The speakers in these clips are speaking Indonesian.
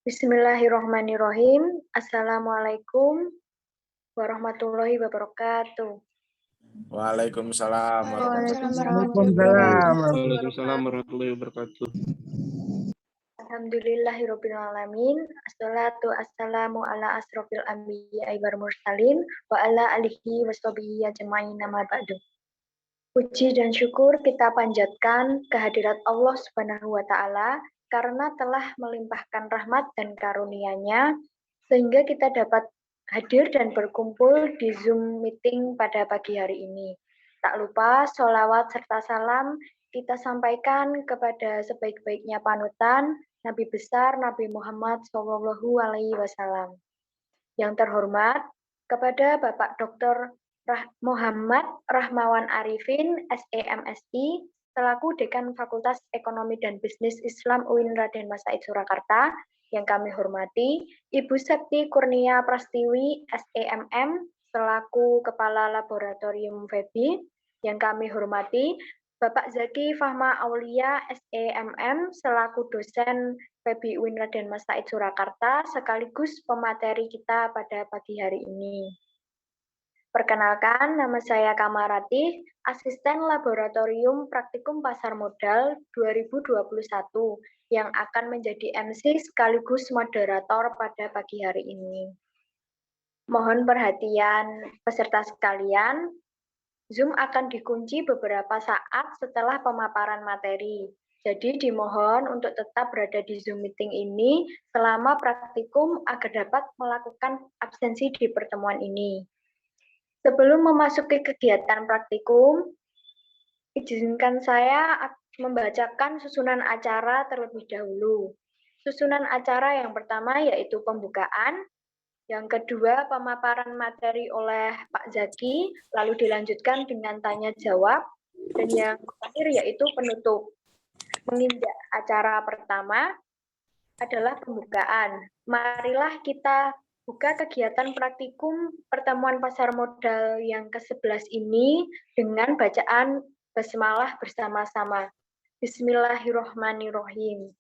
Bismillahirrahmanirrahim. Assalamualaikum warahmatullahi wabarakatuh. Waalaikumsalam warahmatullahi wabarakatuh. Alhamdulillahirrabbilalamin. Assalatu assalamu ala asrofil anbiya'i wal mursalin wa ala alihi washabihi ajmain nama ba'du. Puji dan syukur kita panjatkan kehadirat Allah Subhanahu wa taala karena telah melimpahkan rahmat dan karunia-Nya sehingga kita dapat hadir dan berkumpul di Zoom meeting pada pagi hari ini. Tak lupa sholawat serta salam kita sampaikan kepada sebaik-baiknya panutan Nabi besar Nabi Muhammad SAW. Yang terhormat kepada Bapak Dr. Muhammad Rahmawan Arifin, SEMSI, selaku Dekan Fakultas Ekonomi dan Bisnis Islam UIN Raden Mas Said Surakarta, yang kami hormati, Ibu Sekti Kurnia Prastiwi, SEMM, selaku Kepala Laboratorium FEBI, yang kami hormati, Bapak Zaki Fahma Aulia, SEMM, selaku dosen FEBI UIN Raden Mas Said Surakarta, sekaligus pemateri kita pada pagi hari ini. Perkenalkan, nama saya Kamarati, Asisten Laboratorium Praktikum Pasar Modal 2021, yang akan menjadi MC sekaligus moderator pada pagi hari ini. Mohon perhatian peserta sekalian, Zoom akan dikunci beberapa saat setelah pemaparan materi. Jadi dimohon untuk tetap berada di Zoom meeting ini selama praktikum agar dapat melakukan absensi di pertemuan ini. Sebelum memasuki kegiatan praktikum, izinkan saya membacakan susunan acara terlebih dahulu. Susunan acara yang pertama yaitu pembukaan, yang kedua pemaparan materi oleh Pak Zaki, lalu dilanjutkan dengan tanya jawab, dan yang terakhir yaitu penutup. Menginjak acara pertama adalah pembukaan. Marilah kita buka kegiatan praktikum pertemuan pasar modal yang ke-11 ini dengan bacaan basmalah bersama-sama. Bismillahirrohmanirrohim.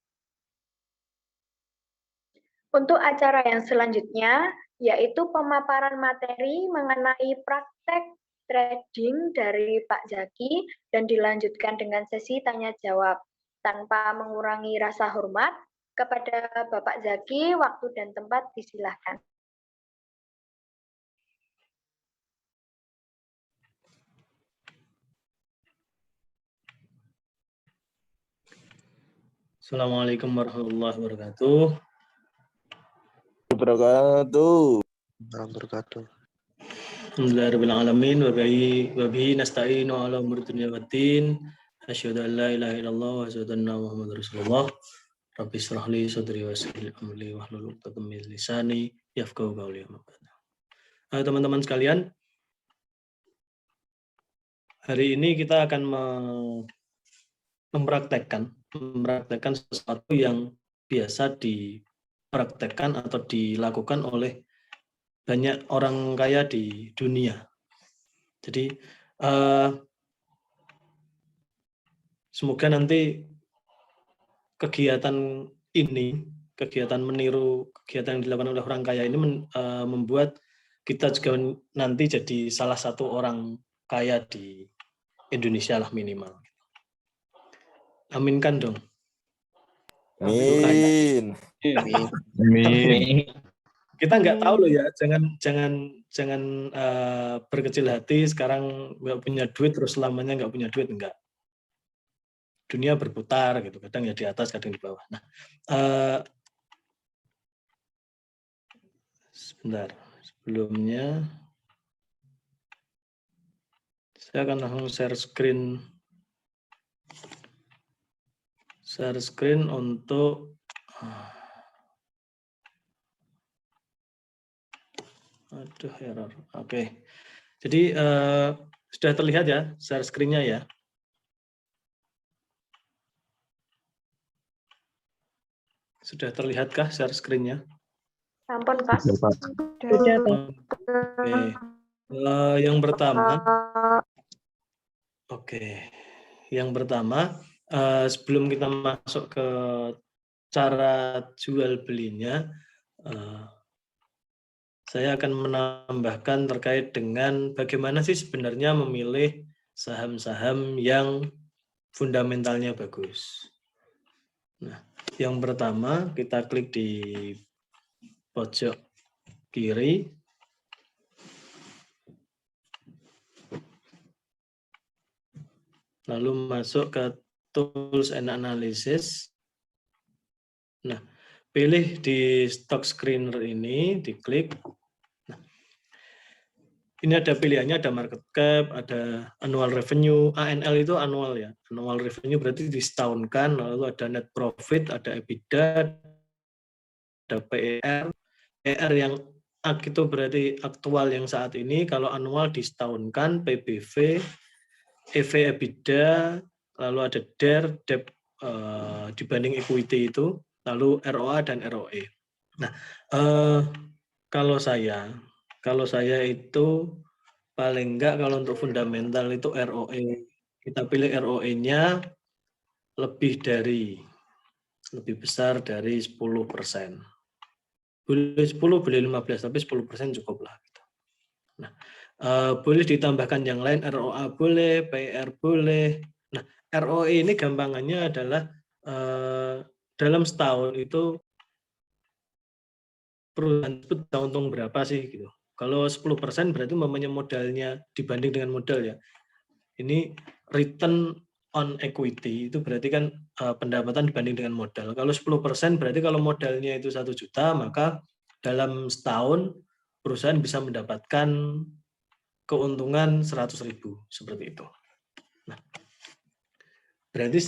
Untuk acara yang selanjutnya, yaitu pemaparan materi mengenai praktek trading dari Pak Zaki dan dilanjutkan dengan sesi tanya-jawab. Tanpa mengurangi rasa hormat, kepada Bapak Zaki, waktu dan tempat disilahkan. Assalamualaikum warahmatullahi wabarakatuh. Alhamdulillahirrahmanirrahim. Wa bihi nasta'inu ala umuri dunya waddin. Asyhadu an la ilaha illallah wa asyhadu anna Muhammadar Rasulullah. Rabbi shrah li sadri wa yassir li amri wahlul 'uqdatam min lisani yafqahu qawli. Teman-teman sekalian, hari ini kita akan mempraktekkan sesuatu yang biasa dipraktekkan atau dilakukan oleh banyak orang kaya di dunia. Jadi semoga nanti kegiatan meniru kegiatan yang dilakukan oleh orang kaya ini membuat kita juga nanti jadi salah satu orang kaya di Indonesia lah minimal. Aminkan dong. Amin. Kita nggak tahu loh ya, jangan berkecil hati sekarang nggak punya duit terus selamanya nggak punya duit, enggak. Dunia berputar gitu, kadang ya di atas, kadang di bawah. Nah, sebentar, sebelumnya saya akan langsung share screen untuk aduh error. Oke. Jadi sudah terlihat ya share screen-nya ya. Sudah terlihatkah share screen-nya? Sampun, Pak. Sudah, Pak. Oke. Yang pertama, sebelum kita masuk ke cara jual belinya, saya akan menambahkan terkait dengan bagaimana sih sebenarnya memilih saham-saham yang fundamentalnya bagus. Nah, yang pertama kita klik di pojok kiri. Lalu masuk ke Tools and Analysis. Nah, pilih di Stock Screener ini, diklik. Nah, ini ada pilihannya, ada market cap, ada annual revenue. ANL itu annual ya. Annual revenue berarti disetahunkan, lalu ada net profit, ada EBITDA, ada PER. PER yang itu berarti aktual yang saat ini, kalau annual disetahunkan, PBV, EV EBITDA, lalu ada DER, debt dibanding equity itu, lalu ROA dan ROE. Nah, kalau saya itu paling enggak kalau untuk fundamental itu ROE, kita pilih ROE-nya lebih besar dari 10%. Boleh 10, boleh 15, tapi 10% cukup lah. Nah, boleh ditambahkan yang lain, ROA boleh, PER boleh. Nah, ROE ini gampangannya adalah dalam setahun itu perusahaan itu bisa untung berapa sih gitu. Kalau 10% berarti umpamanya modalnya dibanding dengan modal ya. Ini return on equity itu berarti kan pendapatan dibanding dengan modal. Kalau 10% berarti kalau modalnya itu 1 juta, maka dalam setahun perusahaan bisa mendapatkan keuntungan 100.000 seperti itu. Nah, berarti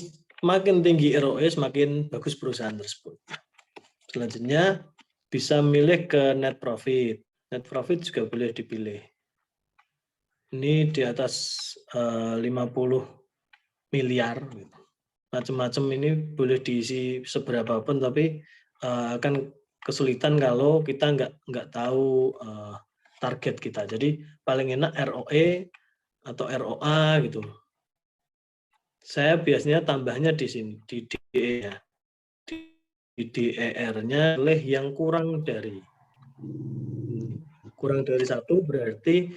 semakin tinggi ROE semakin bagus perusahaan tersebut. Selanjutnya bisa milih ke net profit. Net profit juga boleh dipilih. Ini di atas 50 miliar. Macam-macam ini boleh diisi seberapa pun, tapi akan kesulitan kalau kita nggak tahu target kita. Jadi paling enak ROE atau ROA gitu. Saya biasanya tambahnya di sini, di DE ya. Di DER-nya oleh yang kurang dari 1 berarti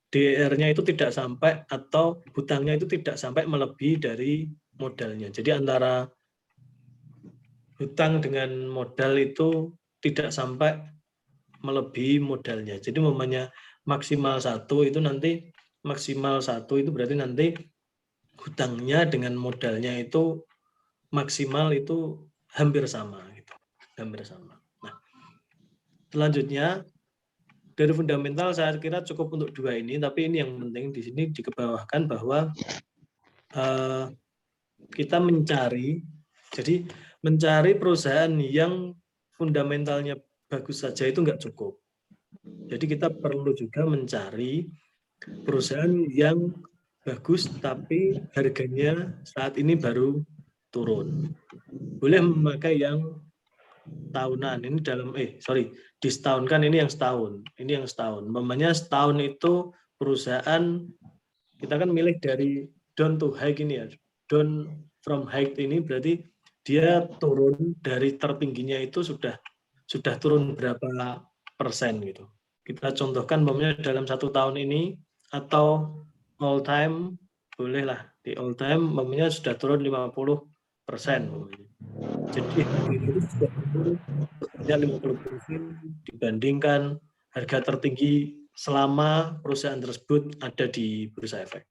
DER-nya itu tidak sampai atau hutangnya itu tidak sampai melebihi dari modalnya. Jadi antara hutang dengan modal itu tidak sampai melebihi modalnya. Jadi umpamanya maksimal 1 itu nanti itu berarti nanti hutangnya dengan modalnya itu maksimal itu hampir sama gitu. Hampir sama. Nah, selanjutnya dari fundamental saya kira cukup untuk 2 ini, tapi ini yang penting di sini dikebawahkan bahwa kita mencari perusahaan yang fundamentalnya bagus saja itu enggak cukup. Jadi kita perlu juga mencari perusahaan yang bagus tapi harganya saat ini baru turun. Boleh memakai yang tahunan, ini disetahunkan, ini yang setahun. Umpamanya setahun itu perusahaan kita kan milih dari down to high ini ya. Down from high ini berarti dia turun dari tertingginya itu sudah turun berapa persen gitu. Kita contohkan umpamanya dalam 1 tahun ini atau all time, bolehlah di all time umpamanya sudah turun 50%. Jadi harganya itu sudah turun sebanyak 50% dibandingkan harga tertinggi selama perusahaan tersebut ada di bursa efek.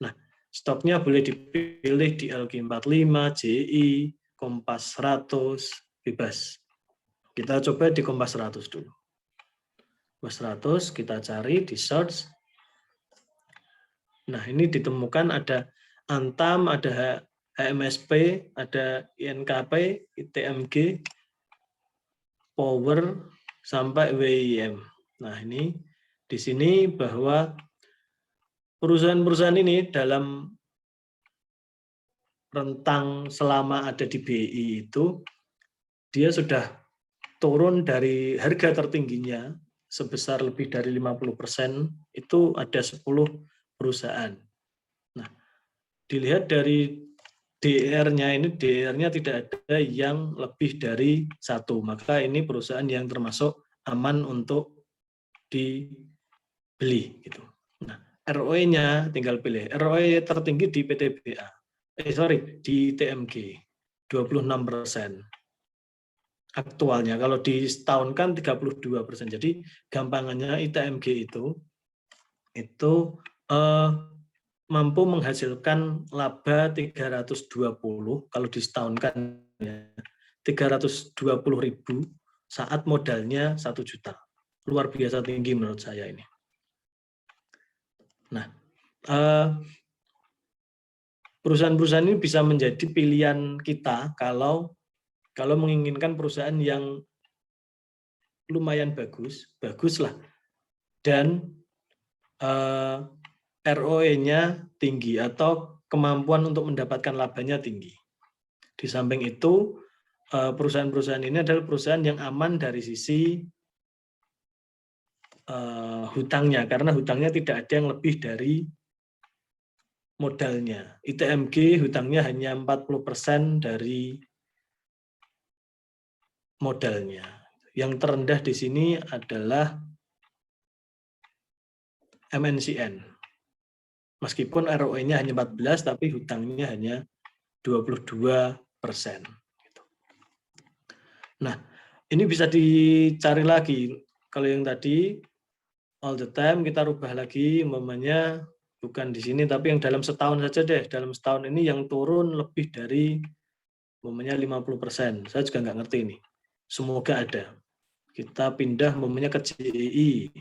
Nah, stoknya boleh dipilih di LQ45, JI, Kompas 100, bebas. Kita coba di Kompas 100 dulu. Kompas 100 kita cari di search. Nah, ini ditemukan ada Antam, ada HMSP, ada INKP, ITMG, Power, sampai WIM. Nah, ini di sini bahwa perusahaan-perusahaan ini dalam rentang selama ada di BI itu, dia sudah turun dari harga tertingginya sebesar lebih dari 50%, itu ada 10 perusahaan. Nah, dilihat dari DER-nya tidak ada yang lebih dari 1. Maka ini perusahaan yang termasuk aman untuk dibeli gitu. Nah, ROE-nya tinggal pilih. ROE tertinggi di PTBA. Di TMG 26% aktualnya. Kalau di setahun kan 32%. Jadi gampangannya ITMG itu mampu menghasilkan laba 320 kalau di setahun kan ya, 320.000 saat modalnya 1 juta. Luar biasa tinggi menurut saya ini. Nah, perusahaan-perusahaan ini bisa menjadi pilihan kita kalau menginginkan perusahaan yang lumayan baguslah, dan ROE-nya tinggi atau kemampuan untuk mendapatkan labanya tinggi. Di samping itu, perusahaan-perusahaan ini adalah perusahaan yang aman dari sisi hutangnya, karena hutangnya tidak ada yang lebih dari modalnya. ITMG hutangnya hanya 40% dari modalnya. Yang terendah di sini adalah MNCN. Meskipun ROE-nya hanya 14, tapi hutangnya hanya 22%. Nah, ini bisa dicari lagi. Kalau yang tadi, all the time, kita rubah lagi, umpamanya bukan di sini, tapi yang dalam setahun saja deh. Dalam setahun ini yang turun lebih dari umpamanya 50%. Saya juga nggak ngerti ini. Semoga ada. Kita pindah umpamanya ke JEI.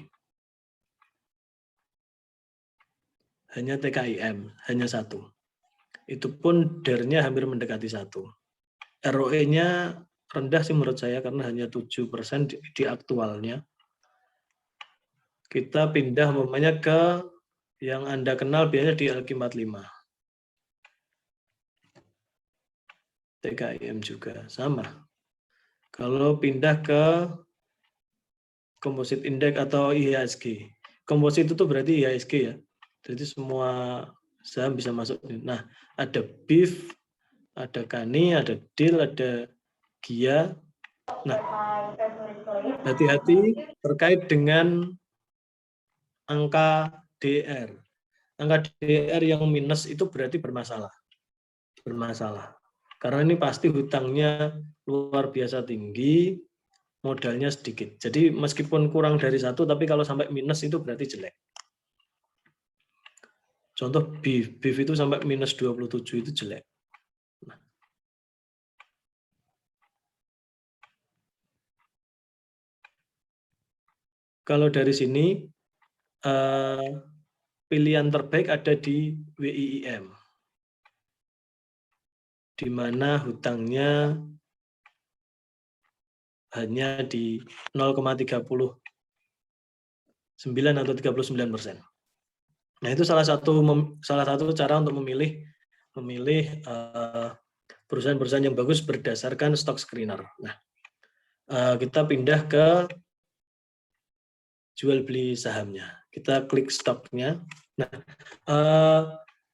Hanya TKIM, hanya 1. Itu pun DER-nya hampir mendekati 1. ROE-nya rendah sih menurut saya karena hanya 7% di aktualnya. Kita pindah umpamanya ke yang Anda kenal biasanya di LQ45. TKIM juga sama. Kalau pindah ke Composite Index atau IHSG. Composite itu berarti IHSG ya. Jadi semua saham bisa masuk. Nah, ada BIF, ada KANI, ada DIL, ada GIA. Nah, hati-hati terkait dengan angka DR. Angka DR yang minus itu berarti bermasalah. Karena ini pasti hutangnya luar biasa tinggi, modalnya sedikit. Jadi meskipun kurang dari 1, tapi kalau sampai minus itu berarti jelek. Contoh BIF itu sampai minus 27 itu jelek. Nah. Kalau dari sini, pilihan terbaik ada di WIIM, di mana hutangnya hanya di 0,39 atau 39%. Nah, itu salah satu cara untuk memilih perusahaan-perusahaan yang bagus berdasarkan stock screener. Nah, kita pindah ke jual beli sahamnya. Kita klik stoknya. Nah,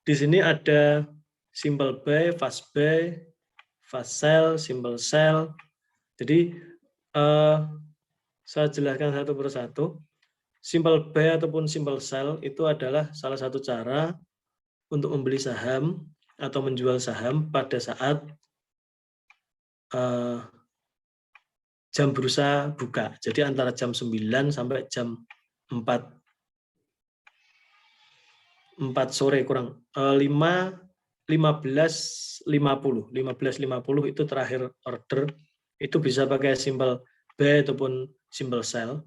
di sini ada simple buy, fast sell, simple sell. Jadi saya jelaskan satu persatu. Simple buy ataupun simple sell itu adalah salah satu cara untuk membeli saham atau menjual saham pada saat jam bursa buka. Jadi antara jam 9 sampai jam 4 sore kurang 15.50 itu terakhir order. Itu bisa pakai simple buy ataupun simple sell.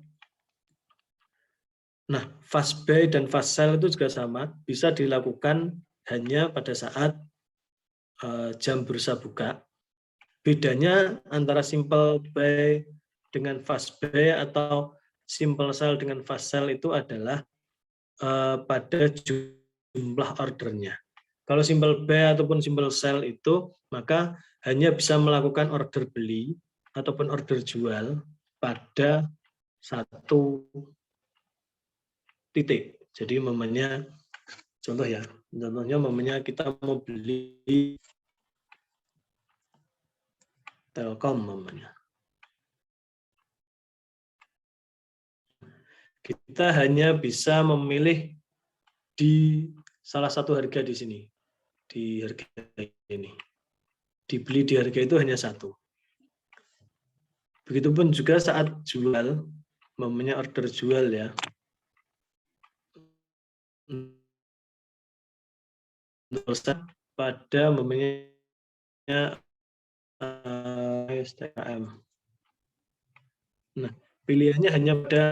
Nah, fast buy dan fast sell itu juga sama, bisa dilakukan hanya pada saat jam bursa buka. Bedanya antara simple buy dengan fast buy atau simple sell dengan fast sell itu adalah pada jumlah ordernya. Kalau simple buy ataupun simple sell itu, maka hanya bisa melakukan order beli ataupun order jual pada satu titik. Jadi contohnya kita mau beli Telkom namanya. Kita hanya bisa memilih di salah satu harga di sini, di harga ini. Dibeli di harga itu hanya satu. Begitupun juga saat jual, namanya order jual ya. Pada namanya STKM. Nah, pilihannya hanya pada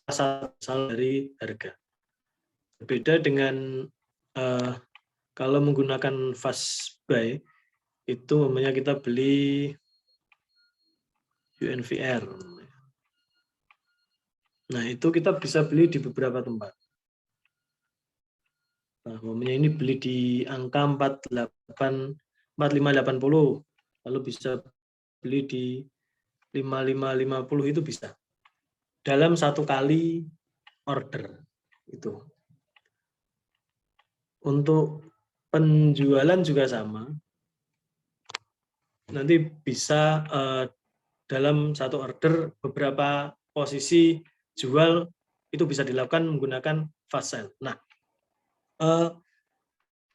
asal dari harga. Berbeda dengan kalau menggunakan fast buy, itu namanya kita beli UNVR. Nah, itu kita bisa beli di beberapa tempat. Nah, namanya ini beli di angka 4580, lalu bisa beli di 5550 itu bisa. Dalam satu kali order itu. Untuk penjualan juga sama. Nanti bisa dalam satu order beberapa posisi jual itu bisa dilakukan menggunakan fast sale. Nah,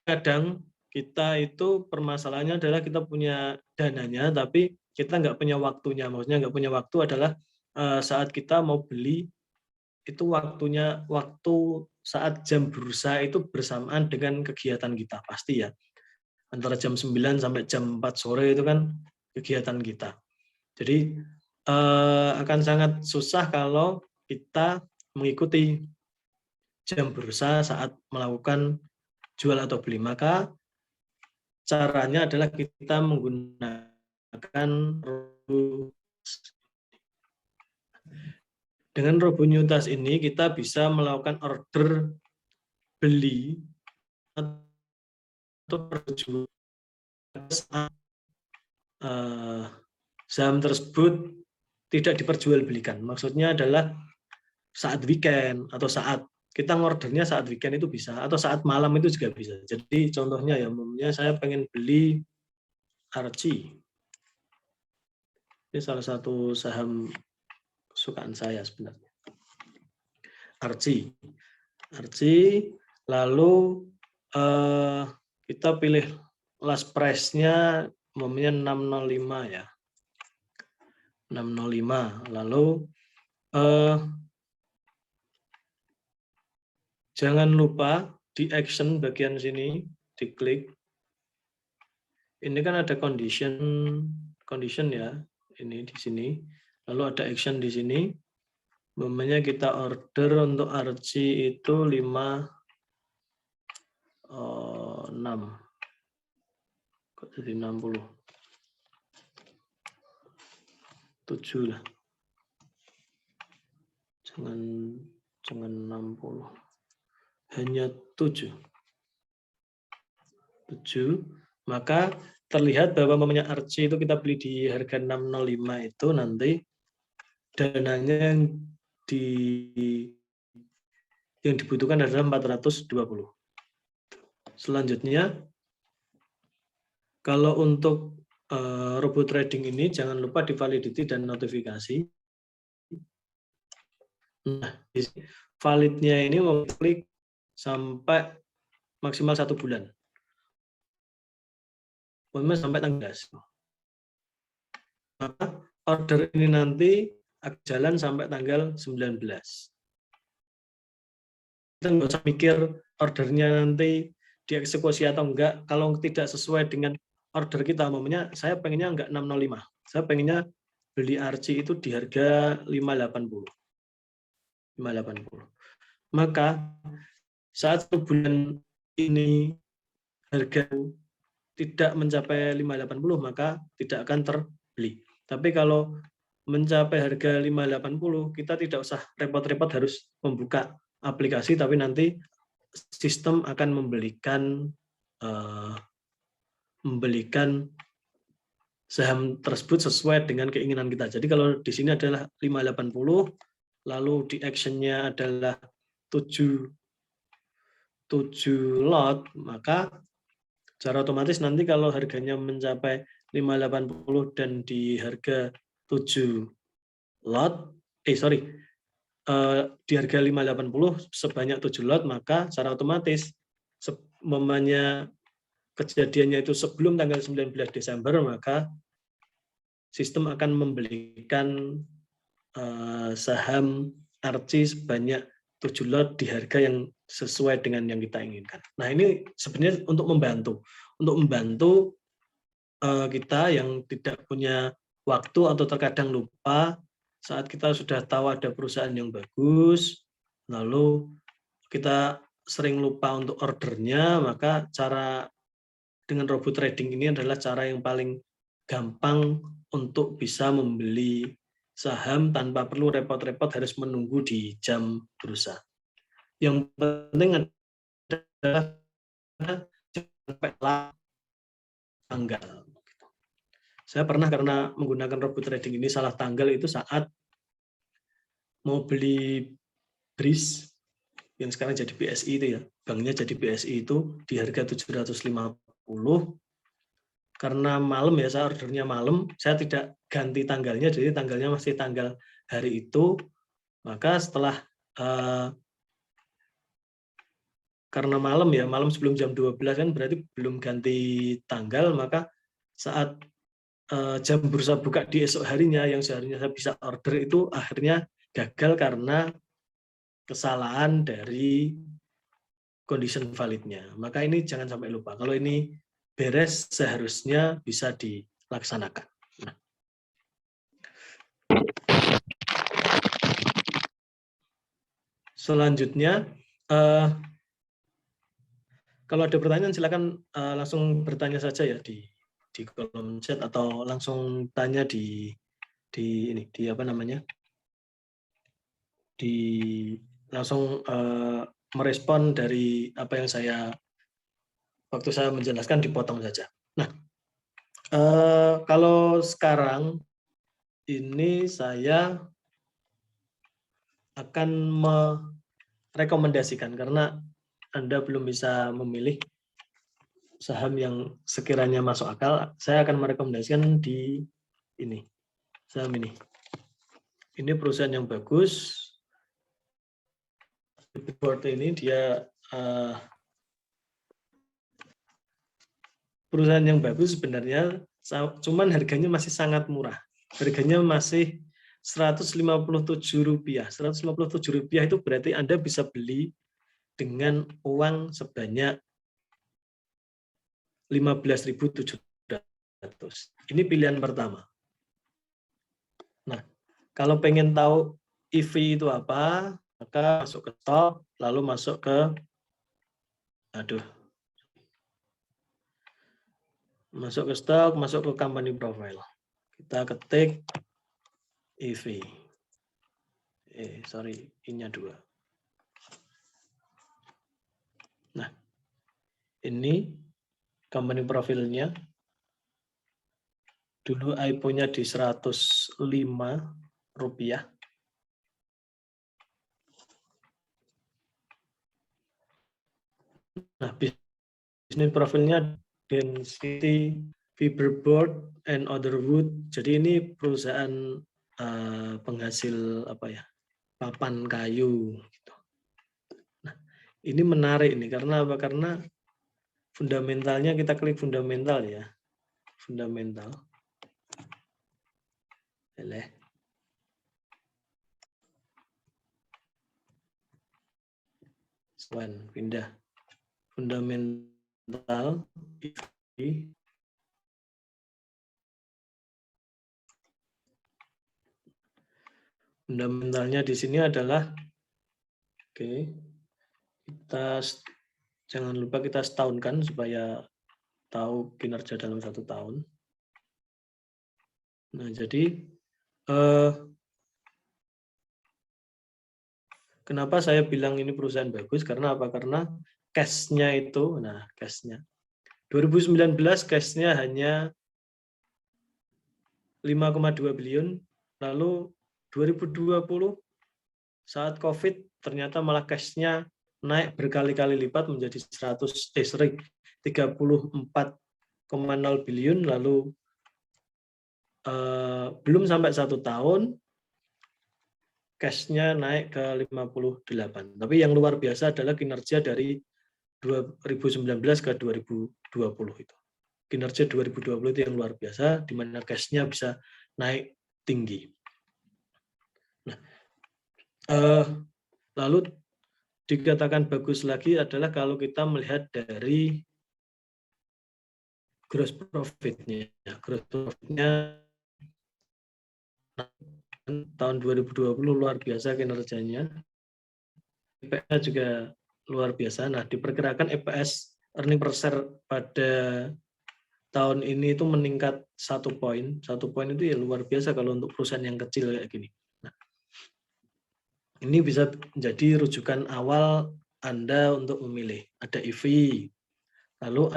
kadang kita itu permasalahannya adalah kita punya dananya, tapi kita nggak punya waktunya. Maksudnya nggak punya waktu adalah saat kita mau beli itu waktu saat jam bursa itu bersamaan dengan kegiatan kita pasti ya. Antara jam 9 sampai jam 4 sore itu kan kegiatan kita. Jadi akan sangat susah kalau kita mengikuti jam bursa saat melakukan jual atau beli. Maka caranya adalah kita menggunakan dengan Robonitas ini kita bisa melakukan order beli atau perjualan saham tersebut tidak diperjualbelikan. Maksudnya adalah saat weekend atau saat kita ngordernya saat weekend itu bisa, atau saat malam itu juga bisa. Jadi contohnya ya, umumnya saya pengen beli Archie. Ini salah satu saham kesukaan saya sebenarnya. Archie, lalu kita pilih last price-nya umumnya 605 ya. 605. Lalu jangan lupa di action bagian sini diklik. Ini kan ada condition ya, ini di sini. Lalu ada action di sini. Umumnya kita order untuk Archie itu 56. Kok jadi 60? 7 lah. Jangan 60. Hanya 7. Maka terlihat bahwa namanya Archie itu kita beli di harga 605 itu nanti dananya yang dibutuhkan adalah 420. Selanjutnya, kalau untuk robot trading ini jangan lupa di validity dan notifikasi. Nah, validnya ini mau klik sampai maksimal 1 bulan. Sampai tanggal 10. Maka order ini nanti akan jalan sampai tanggal 19. Kita nggak usah mikir ordernya nanti dieksekusi atau enggak. Kalau tidak sesuai dengan order kita, umumnya saya pengennya enggak 605. Saya pengennya beli Archie itu di harga 580. Maka saat 1 bulan ini harga tidak mencapai 580, maka tidak akan terbeli. Tapi kalau mencapai harga 580, kita tidak usah repot-repot harus membuka aplikasi, tapi nanti sistem akan membelikan saham tersebut sesuai dengan keinginan kita. Jadi kalau di sini adalah 580, lalu di action-nya adalah 7 lot, maka secara otomatis nanti kalau harganya mencapai 580 dan di harga 7 lot, di harga 580 sebanyak 7 lot, maka secara otomatis kejadiannya itu sebelum tanggal 19 Desember, maka sistem akan membelikan saham Arci sebanyak 7 lot di harga yang sesuai dengan yang kita inginkan. Nah, ini sebenarnya untuk membantu kita yang tidak punya waktu atau terkadang lupa saat kita sudah tahu ada perusahaan yang bagus, lalu kita sering lupa untuk ordernya, maka cara dengan robot trading ini adalah cara yang paling gampang untuk bisa membeli saham tanpa perlu repot-repot harus menunggu di jam bursa. Yang penting adalah sampai tanggal. Saya pernah karena menggunakan robot trading ini salah tanggal itu saat mau beli BRIS yang sekarang jadi BSI itu ya, banknya jadi BSI itu di harga 750. Karena malam ya, saya ordernya malam, saya tidak ganti tanggalnya, jadi tanggalnya masih tanggal hari itu. Maka setelah karena malam ya, malam sebelum jam 12 kan berarti belum ganti tanggal, maka saat jam bursa buka di esok harinya yang seharusnya saya bisa order itu akhirnya gagal karena kesalahan dari condition validnya. Maka ini jangan sampai lupa. Kalau ini beres seharusnya bisa dilaksanakan. Nah. Selanjutnya, kalau ada pertanyaan silakan langsung bertanya saja ya di kolom chat atau langsung tanya di apa namanya, langsung merespon dari apa yang waktu saya menjelaskan dipotong saja. Nah, kalau sekarang ini saya akan merekomendasikan karena Anda belum bisa memilih saham yang sekiranya masuk akal, saya akan merekomendasikan di ini, saham ini. Ini perusahaan yang bagus. Report ini dia perusahaan yang bagus sebenarnya, cuman harganya masih sangat murah. Harganya masih Rp157. Rp157 itu berarti Anda bisa beli dengan uang sebanyak 15.700. Ini pilihan pertama. Nah, kalau pengen tahu EV itu apa, maka masuk ke stock, lalu masuk ke stock, masuk ke company profile. Kita ketik EV. I-nya 2. Nah, ini company profilnya. Dulu IPO-nya di Rp105. Nah, bisnis profilnya Density Fiberboard and Other Wood. Jadi ini perusahaan penghasil papan kayu. Nah, ini menarik ini karena apa? Karena fundamentalnya, kita klik fundamental ya. Fundamental. Pindah. Fundamental. Fundamentalnya di sini adalah, kita jangan lupa kita setahunkan supaya tahu kinerja dalam 1 tahun. Nah, jadi kenapa saya bilang ini perusahaan bagus? Karena apa? Karena cash-nya itu, cash-nya 2019 cash-nya hanya 5,2 billion, lalu 2020 saat COVID ternyata malah cash-nya naik berkali-kali lipat menjadi 34,0 billion, lalu belum sampai 1 tahun, cash-nya naik ke 58. Tapi yang luar biasa adalah kinerja dari 2019 ke 2020 itu. Kinerja 2020 itu yang luar biasa, di mana cash-nya bisa naik tinggi. Nah, lalu dikatakan bagus lagi adalah kalau kita melihat dari gross profit-nya. Gross profit-nya tahun 2020 luar biasa kinerjanya. EPS juga luar biasa. Nah, diperkirakan EPS earning per share pada tahun ini itu meningkat 1 poin. 1 poin itu ya luar biasa kalau untuk perusahaan yang kecil kayak gini. Nah, ini bisa menjadi rujukan awal Anda untuk memilih. Ada EV, lalu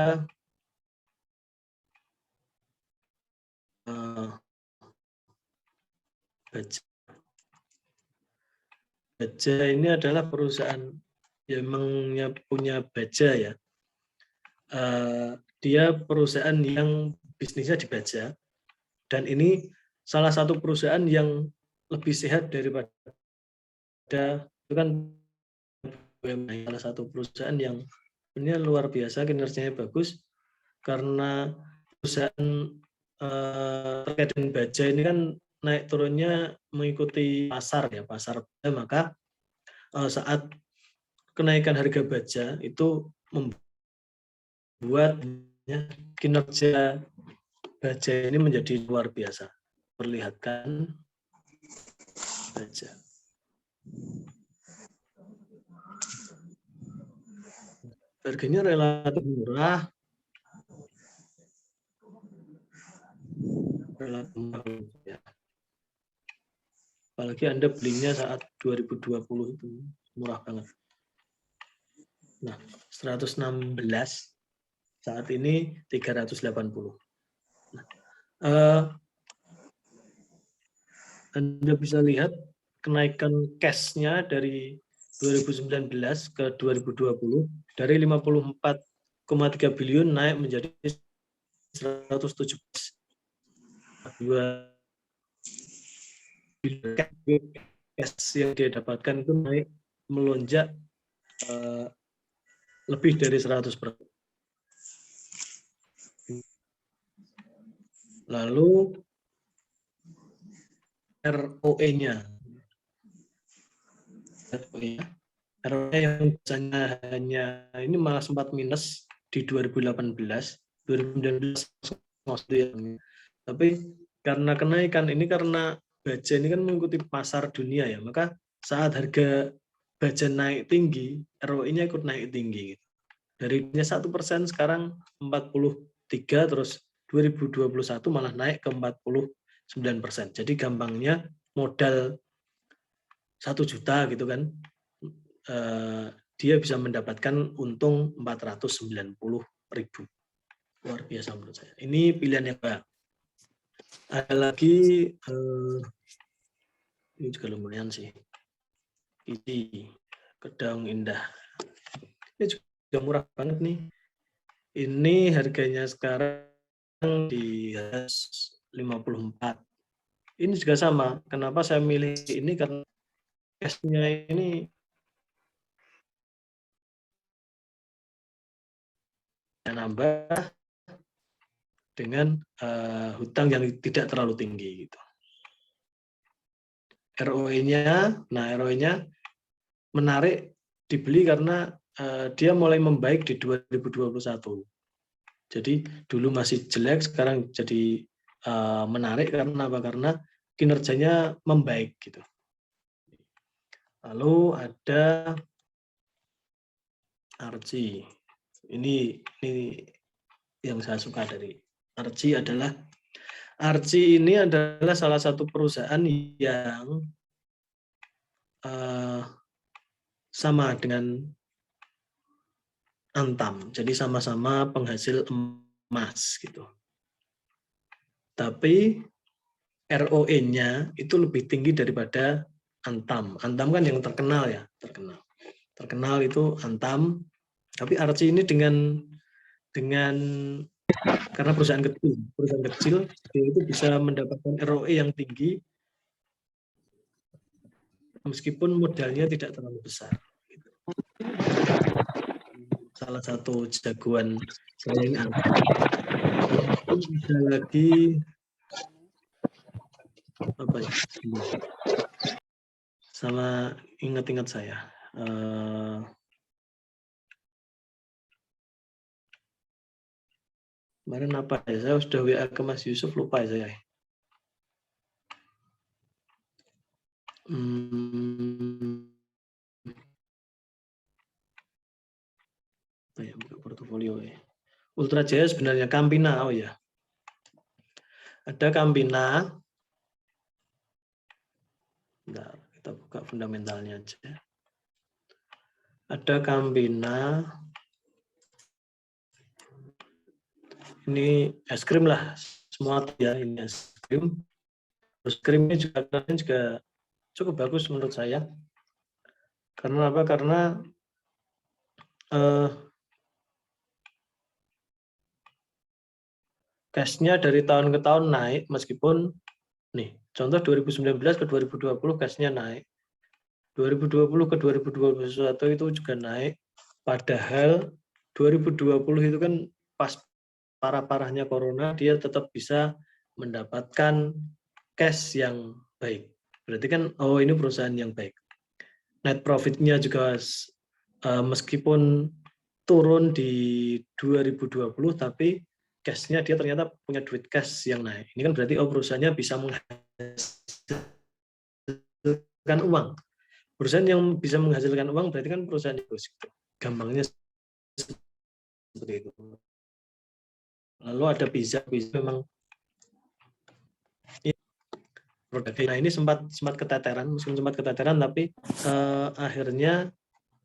Baja ini adalah perusahaan yang punya baja ya. Dia perusahaan yang bisnisnya di baja, dan ini salah satu perusahaan yang lebih sehat daripada itu kan salah satu perusahaan yang ini luar biasa kinerjanya bagus, karena perusahaan terkait dengan baja ini kan naik turunnya mengikuti pasar ya, maka saat kenaikan harga baja itu membuat kinerja baja ini menjadi luar biasa. Perlihatkan baja. Harganya relatif murah. Relatif murah ya. Apalagi Anda belinya saat 2020 itu murah banget. Nah, 116 saat ini 380. Nah, Anda bisa lihat kenaikan cash-nya dari 2019 ke 2020 dari 54,3 billion naik menjadi 117. Cash yang dia dapatkan itu naik melonjak lebih dari 100%. Lalu ROE-nya. ROE yang biasanya hanya ini malah sempat minus di 2018, 2019 tapi karena kenaikan ini, karena baja ini kan mengikuti pasar dunia ya, maka saat harga baja naik tinggi, ROE-nya ikut naik tinggi. Dari 1% sekarang 43, terus 2021 malah naik ke 49%. Jadi gampangnya modal 1 juta gitu kan, dia bisa mendapatkan untung 490.000. Luar biasa menurut saya. Ini pilihan yang baik. Ada lagi, ini juga lumayan sih. Ini Kedang Indah. Ini juga murah banget nih. Ini harganya sekarang di 54. Ini juga sama. Kenapa saya milih ini? Karena cash-nya ini nambah dengan hutang yang tidak terlalu tinggi gitu. ROE-nya, nah ROE-nya menarik dibeli karena dia mulai membaik di 2021. Jadi dulu masih jelek, sekarang jadi menarik karena apa? Karena kinerjanya membaik gitu. Lalu ada Archie. Ini yang saya suka dari Archie adalah Archie ini adalah salah satu perusahaan yang sama dengan Antam, jadi sama-sama penghasil emas gitu. Tapi ROE-nya itu lebih tinggi daripada Antam. Antam kan yang terkenal ya, terkenal itu Antam. Tapi Archie ini dengan Karena perusahaan kecil dia itu bisa mendapatkan ROE yang tinggi meskipun modalnya tidak terlalu besar. Salah satu jagoan saya ini ada lagi apa ya? Salah ingat-ingat saya. Kemarin apa ya? Saya sudah WA ke Mas Yusuf, lupa ya saya. Buka portofolio ya. Ultra Jaya sebenarnya Campina, oh ya. Ada Campina. Bentar, kita buka fundamentalnya aja. Ada Campina. Ini es krim lah, semua ya ini es krim. Es krim ini juga cukup bagus menurut saya. Karena apa? Karena cash-nya dari tahun ke tahun naik meskipun nih, contoh 2019 ke 2020 cash-nya naik. 2020 ke 2021 itu juga naik. Padahal 2020 itu kan pas parah-parahnya corona, dia tetap bisa mendapatkan cash yang baik. Berarti kan, oh ini perusahaan yang baik. Net profit-nya juga meskipun turun di 2020, tapi cash-nya dia ternyata punya duit cash yang naik. Ini kan berarti oh perusahaannya bisa menghasilkan uang. Perusahaan yang bisa menghasilkan uang berarti kan perusahaan itu. Gampangnya seperti itu. Lalu ada pizza memang produknya. Nah ini sempat keteteran, meskipun sempat keteteran, tapi akhirnya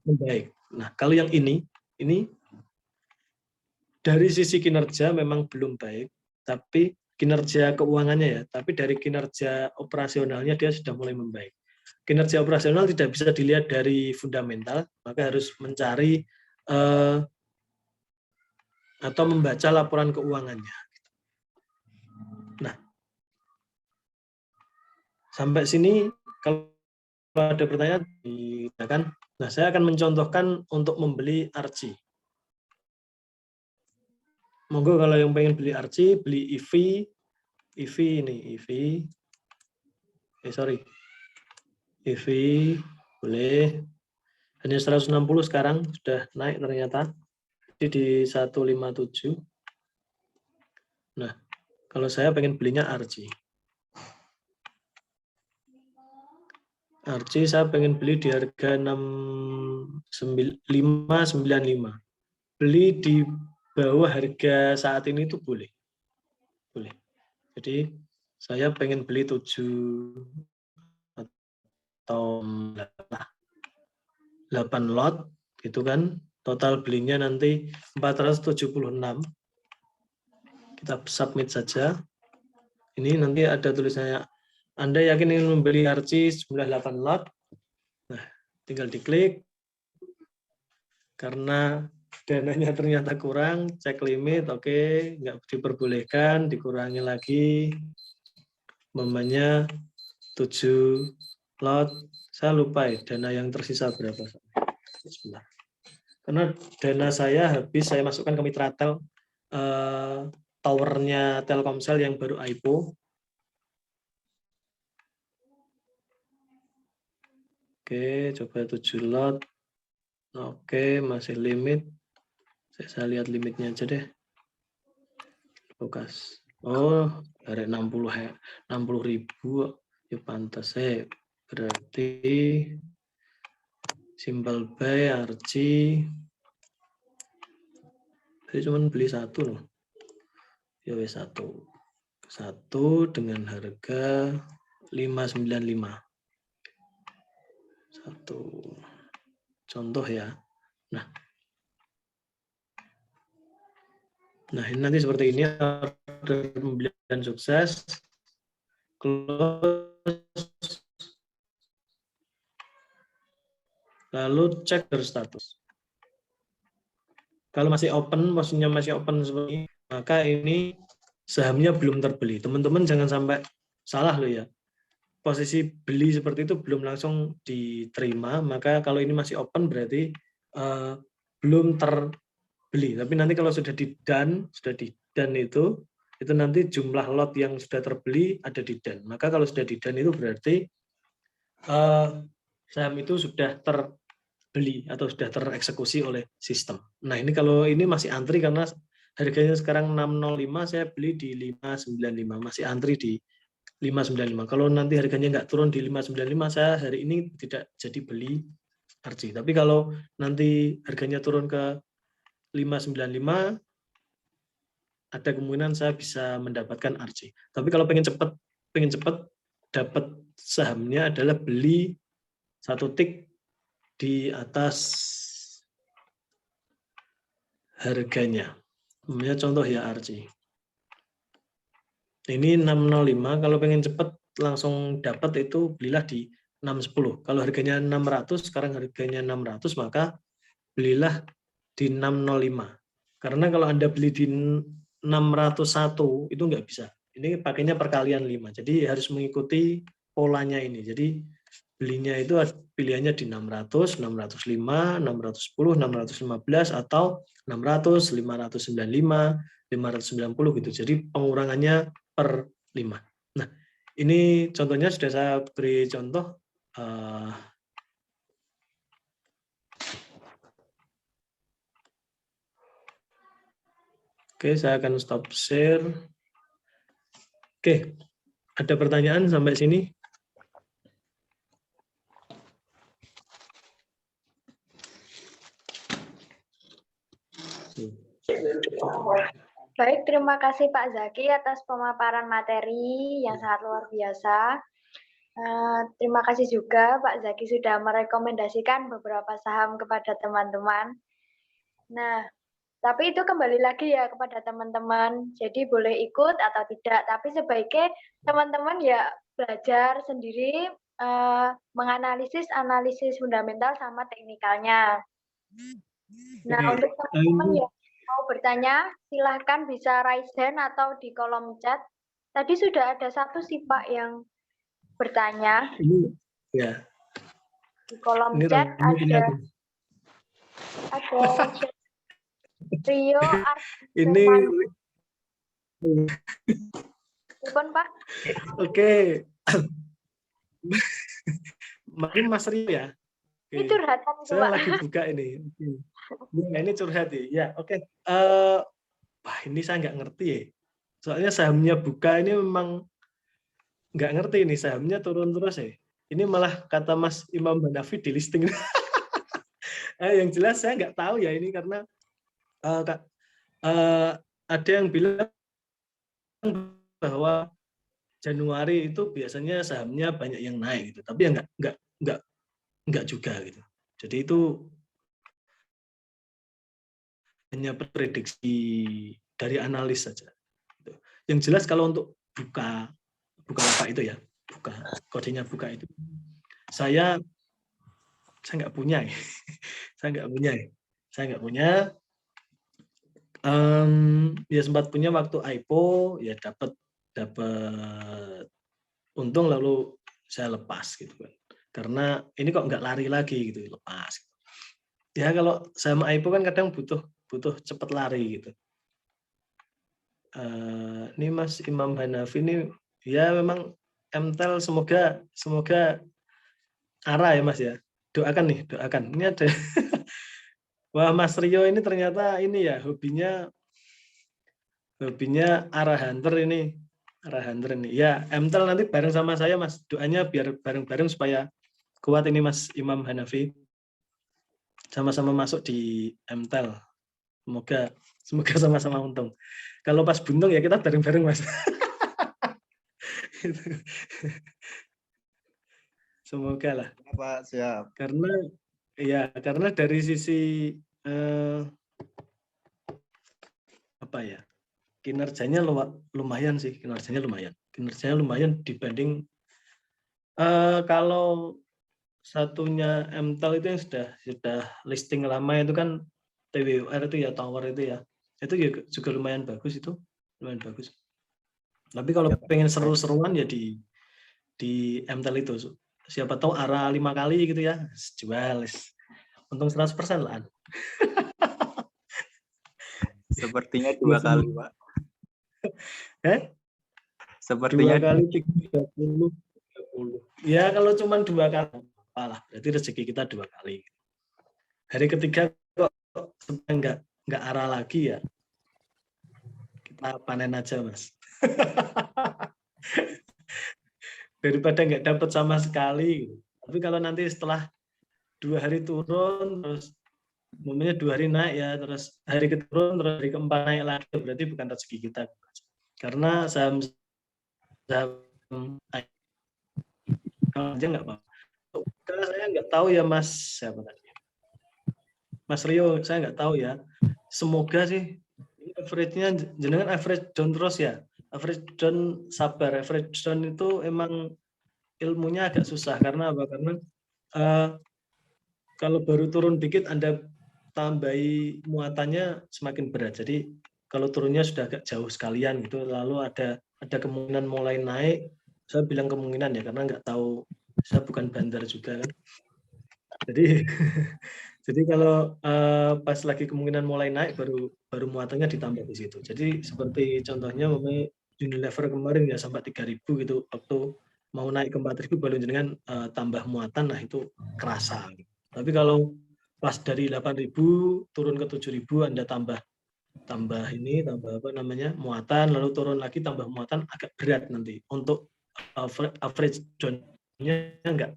membaik. Nah kalau yang ini dari sisi kinerja memang belum baik, tapi kinerja keuangannya ya, tapi dari kinerja operasionalnya dia sudah mulai membaik. Kinerja operasional tidak bisa dilihat dari fundamental, maka harus mencari atau membaca laporan keuangannya. Nah, sampai sini kalau ada pertanyaan ditanyakan. Nah, saya akan mencontohkan untuk membeli Archie. Monggo kalau yang pengen beli Archie, beli EV ini, EV boleh. Hanya 160 sekarang, sudah naik ternyata. Jadi di 157. Nah, kalau saya pengen belinya Archie. Archie saya pengen beli di harga 595. Beli di bawah harga saat ini itu boleh. Boleh. Jadi saya pengen beli 7 atau 8 lot gitu kan. Total belinya nanti 476. Kita submit saja. Ini nanti ada tulisannya, Anda yakin ingin membeli Archie jumlah 8 lot? Nah, tinggal diklik. Karena dananya ternyata kurang, cek limit, oke, nggak diperbolehkan, dikurangi lagi. Umpamanya 7 lot, saya lupa ya, dana yang tersisa berapa. Sebentar. Karena dana saya habis, saya masukkan ke Mitratel, towernya Telkomsel yang baru IPO. Oke, coba 7 lot. Oke, masih limit. Saya lihat limitnya aja deh. Fokus. Oh, dari 60.000 ya pantas ya. Berarti Simple Buy Archie. Saya cuma beli satu loh. Ya wes satu dengan harga 595. Satu contoh ya. Nah ini nanti seperti ini, order pembelian sukses, close, lalu cek status. Kalau masih open, posisinya masih open seperti ini, maka ini sahamnya belum terbeli. Teman-teman jangan sampai salah loh ya. Posisi beli seperti itu belum langsung diterima, maka kalau ini masih open berarti belum terbeli. Tapi nanti kalau sudah di done itu nanti jumlah lot yang sudah terbeli ada di done. Maka kalau sudah di done itu berarti saham itu sudah terbeli atau sudah tereksekusi oleh sistem. Nah ini kalau ini masih antri karena harganya sekarang 605, saya beli di 595, masih antri di 595. Kalau nanti harganya nggak turun di 595, saya hari ini tidak jadi beli RC. Tapi kalau nanti harganya turun ke 595, ada kemungkinan saya bisa mendapatkan RC. Tapi kalau pengen cepat dapat sahamnya adalah beli 1 tick di atas harganya. Contoh ya RC. Ini 605, kalau pengen cepat langsung dapat itu belilah di 610. Kalau harganya 600, sekarang harganya 600, maka belilah di 605. Karena kalau Anda beli di 601 itu nggak bisa. Ini pakainya perkalian 5. Jadi harus mengikuti polanya ini. Jadi belinya itu pilihannya di 600, 605, 610, 615 atau 600, 595, 590 gitu. Jadi pengurangannya per 5. Nah, ini contohnya sudah saya beri contoh. Oke, saya akan stop share. Oke, ada pertanyaan sampai sini? Baik, terima kasih Pak Zaki atas pemaparan materi yang sangat luar biasa. Terima kasih juga Pak Zaki sudah merekomendasikan beberapa saham kepada teman-teman. Nah, tapi itu kembali lagi ya kepada teman-teman. Jadi boleh ikut atau tidak, tapi sebaiknya teman-teman ya belajar sendiri menganalisis fundamental sama teknikalnya. Nah, untuk teman-teman yang mau bertanya, silahkan bisa raise hand atau di kolom chat. Tadi sudah ada satu sih Pak yang bertanya. Ini ya. Di kolom Ini chat ada Rio ini Telepon Pak. Oke. Mari Mas Rio ya. Ini curhatan itu, saya Pak. lagi buka ini. Ini curhat ya. Oke. Wah, ini saya nggak ngerti ya. Soalnya sahamnya buka ini memang nggak ngerti ini, sahamnya turun terus ya. Ini malah kata Mas Imam Hanafi di listing. Yang jelas saya nggak tahu ya ini karena ada yang bilang bahwa Januari itu biasanya sahamnya banyak yang naik gitu, tapi ya nggak juga gitu. Jadi itu hanya prediksi dari analis saja. Yang jelas kalau untuk buka apa itu ya, kodenya buka itu, saya nggak punya ya. Saya nggak punya. Ya sempat punya waktu IPO, ya dapat untung lalu saya lepas gitu kan. Karena ini kok nggak lari lagi gitu, lepas. Ya kalau sama IPO kan kadang butuh cepat lari gitu. Ini Mas Imam Hanafi ini ya memang MTEL semoga arah ya Mas ya. Doakan. Ini ada wah Mas Rio ini ternyata ini ya hobinya arah hunter ini. Ya, MTEL nanti bareng sama saya Mas. Doanya biar bareng-bareng supaya kuat ini Mas Imam Hanafi. Sama-sama masuk di MTEL. Semoga sama-sama untung. Kalau pas buntung ya kita bareng-bareng Mas. Semoga lah. Pak, siap. Karena dari sisi apa ya? Kinerjanya lumayan sih, kinerjanya lumayan dibanding kalau satunya MTEL itu yang sudah listing lama itu kan TWUR itu ya, tower itu ya. Itu juga lumayan bagus itu, lumayan bagus. Tapi kalau pengen seru-seruan ya di MTEL itu. Siapa tahu ARA 5 kali gitu ya, jual. Untung 100% lah. Sepertinya 2 kali, Pak. Sepertinya 2 kali 30. Ya kalau cuma 2 kali, apalah. Berarti rezeki kita 2 kali. Hari ketiga kok enggak ARA lagi ya. Kita panen aja, Mas. Daripada nggak dapat sama sekali. Tapi kalau nanti setelah 2 hari turun, terus momennya 2 hari naik ya, terus hari keturun, terus hari keempat naik lagi, berarti bukan rezeki kita. Karena saham kalau aja nggak apa-apa. Karena saya nggak tahu ya Mas, siapa tadi? Mas Rio, saya nggak tahu ya. Semoga sih average-nya jenengan average down terus ya. Average down sabar. Average down itu emang ilmunya agak susah karena apa? Karena kalau baru turun dikit Anda tambahi muatannya semakin berat. Jadi kalau turunnya sudah agak jauh sekalian gitu, lalu ada kemungkinan mulai naik. Saya bilang kemungkinan ya karena nggak tahu, saya bukan bandar juga kan. Jadi kalau pas lagi kemungkinan mulai naik baru muatannya ditambah di situ. Jadi seperti contohnya Unilever kemarin ya sampai 3.000 gitu, waktu mau naik ke 4.000 baru dengan tambah muatan, nah itu kerasa. Tapi kalau pas dari 8.000 turun ke 7.000 Anda tambah muatan, lalu turun lagi tambah muatan, agak berat nanti untuk average down-nya nggak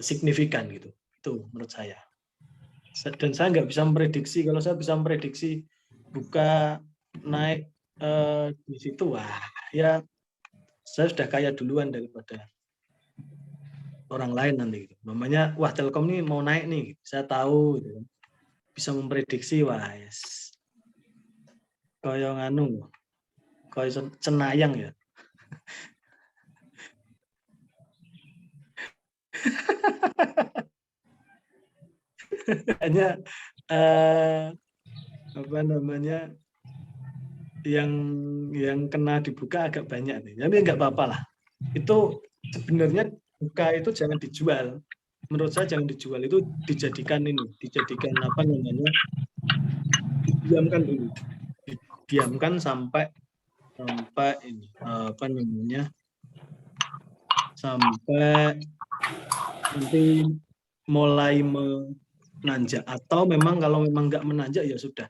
signifikan gitu. Itu menurut saya. Dan saya nggak bisa memprediksi. Kalau saya bisa memprediksi buka naik di situ, wah ya saya sudah kaya duluan daripada orang lain nanti. Gitu. Namanya, wah Telkom ini mau naik nih, saya tahu, gitu. Bisa memprediksi, wah yes. Koyo nganu, koyo cenayang ya. Hanya apa namanya yang kena dibuka agak banyak nih. Tapi nggak apa-apa lah. Itu sebenarnya buka itu jangan dijual. Menurut saya jangan dijual, itu dijadikan apa namanya, didiamkan dulu. Didiamkan sampai ini apa namanya, sampai nanti mulai menanjak, atau memang kalau memang nggak menanjak ya sudah,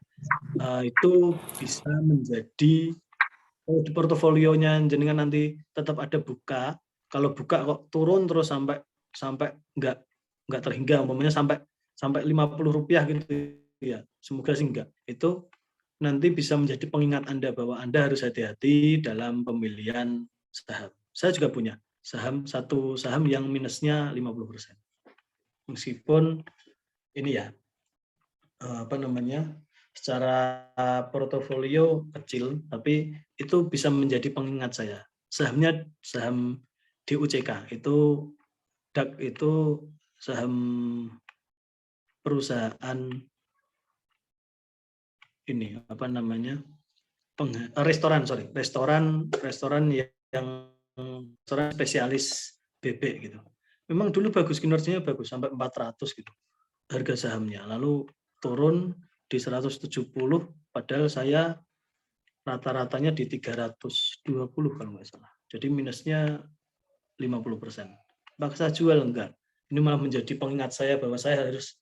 itu bisa menjadi di portofolionya jenengan nanti tetap ada buka. Kalau buka kok turun terus sampai nggak terhingga, umpamanya sampai 50 rupiah gitu ya, semoga sih enggak. Itu nanti bisa menjadi pengingat Anda bahwa Anda harus hati-hati dalam pemilihan saham. Saya juga punya satu saham yang minusnya 50%. Meskipun ini ya, apa namanya, secara portofolio kecil, tapi itu bisa menjadi pengingat saya. Sahamnya saham DUCK, itu DAK, itu saham perusahaan ini apa namanya, restoran yang restoran spesialis bebek gitu. Memang dulu bagus, kinerjanya bagus sampai 400 gitu harga sahamnya, lalu turun di 170, padahal saya rata-ratanya di 320 kalau nggak salah. Jadi minusnya 50%. Apakah saya jual? Enggak. Ini malah menjadi pengingat saya bahwa saya harus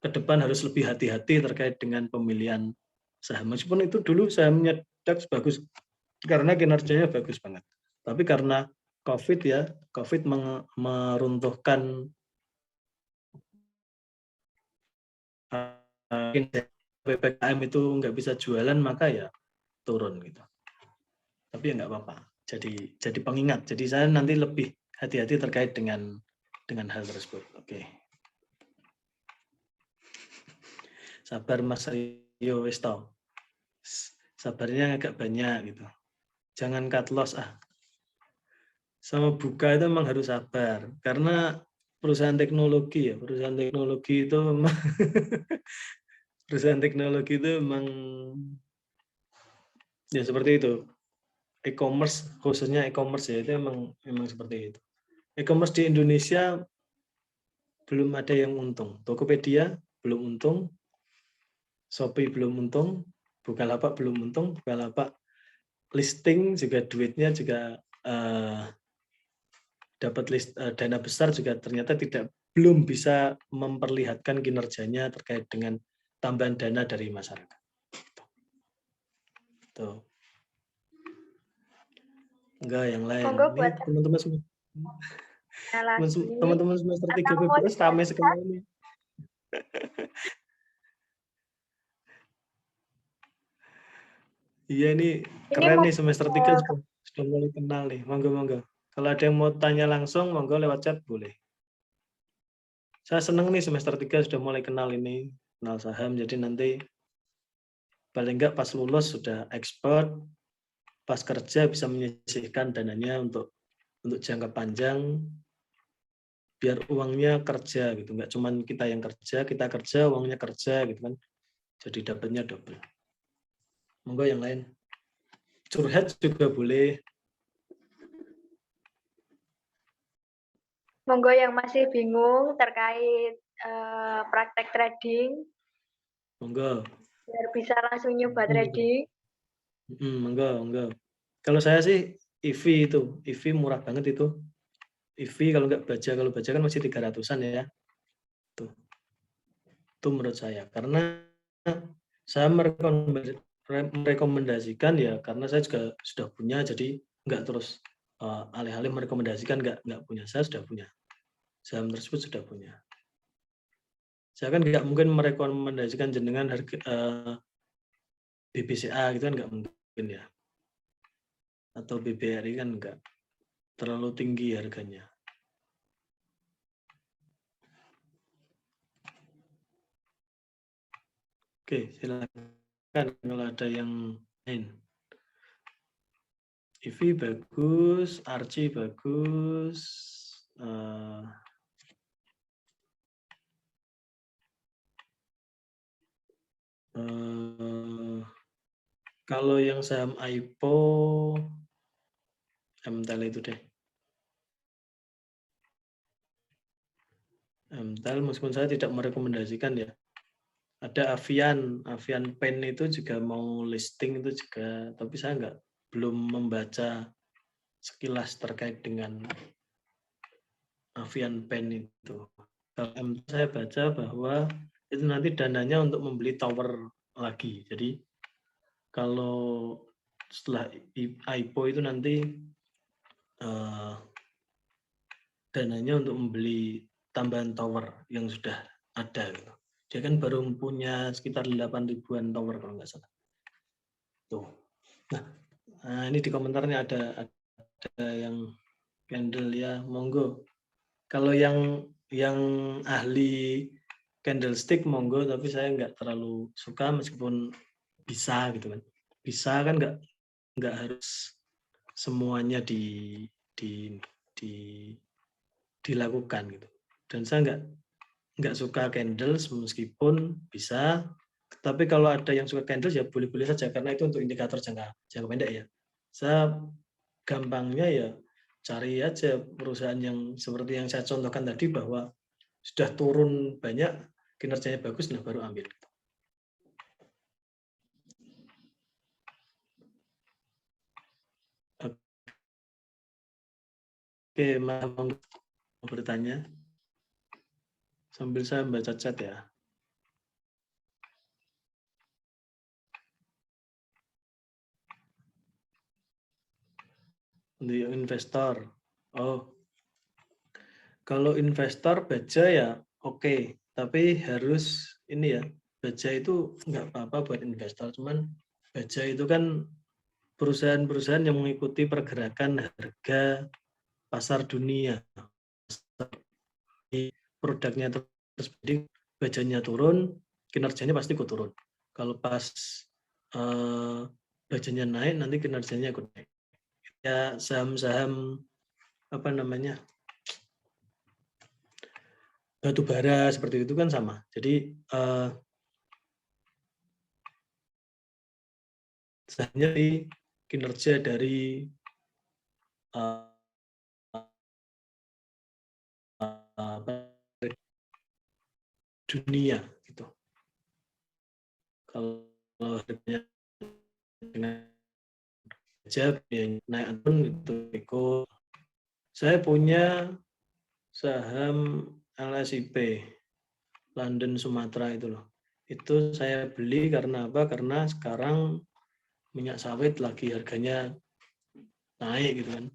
ke depan harus lebih hati-hati terkait dengan pemilihan saham. Meskipun itu dulu sahamnya DAX bagus karena kinerjanya bagus banget. Tapi karena COVID ya, COVID meruntuhkan PPKM itu nggak bisa jualan, maka ya turun gitu. Tapi ya nggak apa-apa. Jadi pengingat. Jadi saya nanti lebih hati-hati terkait dengan hal tersebut. Oke. Sabar Mas Rio Westo. Sabarnya agak banyak gitu. Jangan cut loss Sama buka itu memang harus sabar karena perusahaan teknologi itu memang perusahaan teknologi itu memang ya seperti itu. E-commerce, khususnya e-commerce ya, itu memang seperti itu. E-commerce di Indonesia belum ada yang untung. Tokopedia belum untung, Shopee belum untung, Bukalapak belum untung, Bukalapak listing juga duitnya juga dapat dana besar juga ternyata belum bisa memperlihatkan kinerjanya terkait dengan tambahan dana dari masyarakat. Tuh. Enggak yang lain. Monggo Ini buat teman-teman semua. lagi Teman-teman semester 3 atau mau BBS ramai sekali ini. Iya ini keren mau nih semester 3 sudah mulai kenal nih. Monggo. Kalau ada yang mau tanya langsung, monggo lewat chat boleh. Saya senang nih semester 3 sudah mulai kenal ini, kenal saham. Jadi nanti paling enggak pas lulus sudah expert, pas kerja bisa menyisihkan dananya untuk jangka panjang, biar uangnya kerja gitu, nggak cuman kita yang kerja, kita kerja, uangnya kerja gitu kan, jadi dapatnya double. Monggo yang lain, curhat juga boleh. Monggo yang masih bingung terkait praktek trading, Monggo. biar bisa langsung nyoba trading. Monggo. Kalau saya sih EV murah banget itu. EV kalau nggak baca, kalau baca kan masih 300-an ya. Tuh. Itu menurut saya. Karena saya merekomendasikan ya karena saya juga sudah punya, jadi nggak terus alih-alih merekomendasikan nggak punya. Saya sudah punya. Saham tersebut sudah punya. Saya kan nggak mungkin merekomendasikan jenengan harga BBCA gitu kan nggak mungkin ya. Atau BBRI kan nggak terlalu tinggi harganya. Oke, silakan kalau ada yang lain. EV bagus, Archie bagus. Kalau yang saham IPO, MTEL itu deh. MTEL meskipun saya tidak merekomendasikan ya. Ada Avian Pen itu juga mau listing itu juga, tapi saya belum membaca sekilas terkait dengan Avian Pen itu. Kalau saya baca bahwa itu nanti dananya untuk membeli tower lagi. Jadi kalau setelah IPO itu nanti dananya untuk membeli tambahan tower yang sudah ada gitu. Dia kan baru punya sekitar 8.000-an tower kalau nggak salah. Tuh. Nah, ini di komentarnya ada yang candle ya, monggo. Kalau yang ahli candlestick monggo, tapi saya nggak terlalu suka meskipun bisa gitu kan. Bisa kan nggak harus semuanya dilakukan gitu. Dan saya nggak suka candles meskipun bisa, tapi kalau ada yang suka candles ya boleh-boleh saja karena itu untuk indikator jangka pendek ya. Saya gampangnya ya cari aja perusahaan yang seperti yang saya contohkan tadi bahwa sudah turun banyak, kinerjanya bagus, nah baru ambil. Oke, mau bertanya sambil saya membaca chat ya. Untuk investor, kalau investor baca ya oke, tapi harus ini ya, baca itu nggak apa-apa buat investor, cuman baca itu kan perusahaan-perusahaan yang mengikuti pergerakan harga pasar dunia. Produknya terus bajanya turun, kinerjanya pasti ikut turun. Kalau pas bajanya naik, nanti kinerjanya ikut naik. Ya saham-saham apa namanya batu bara seperti itu kan sama. Jadi hanya di kinerja dari dunia gitu. Kalau harganya dengan aja yang naik pun itu ikut. Saya punya saham LSIP London Sumatera itu loh. Itu saya beli karena apa? Karena sekarang minyak sawit lagi harganya naik gitu kan.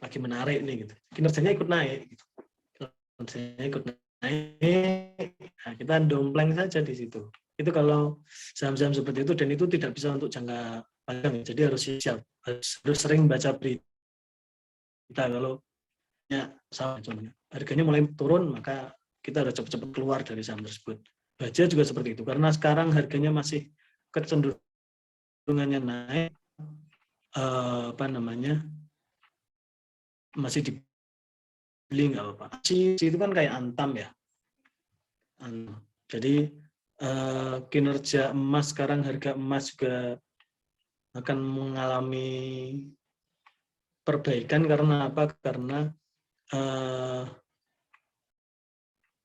Lagi menarik nih gitu. Kinerjanya ikut naik gitu. Kinerjanya ikut naik. Nah, kita dompleng saja di situ. Itu kalau saham-saham seperti itu, dan itu tidak bisa untuk jangka panjang. Jadi harus siap. Harus sering baca berita. Kalau saham harganya mulai turun, maka kita harus cepat-cepat keluar dari saham tersebut. Baja juga seperti itu. Karena sekarang harganya masih kecenderungannya naik, masih dibeli nggak apa-apa. Itu kan kayak Antam ya. Jadi kinerja emas sekarang, harga emas juga akan mengalami perbaikan karena apa? Karena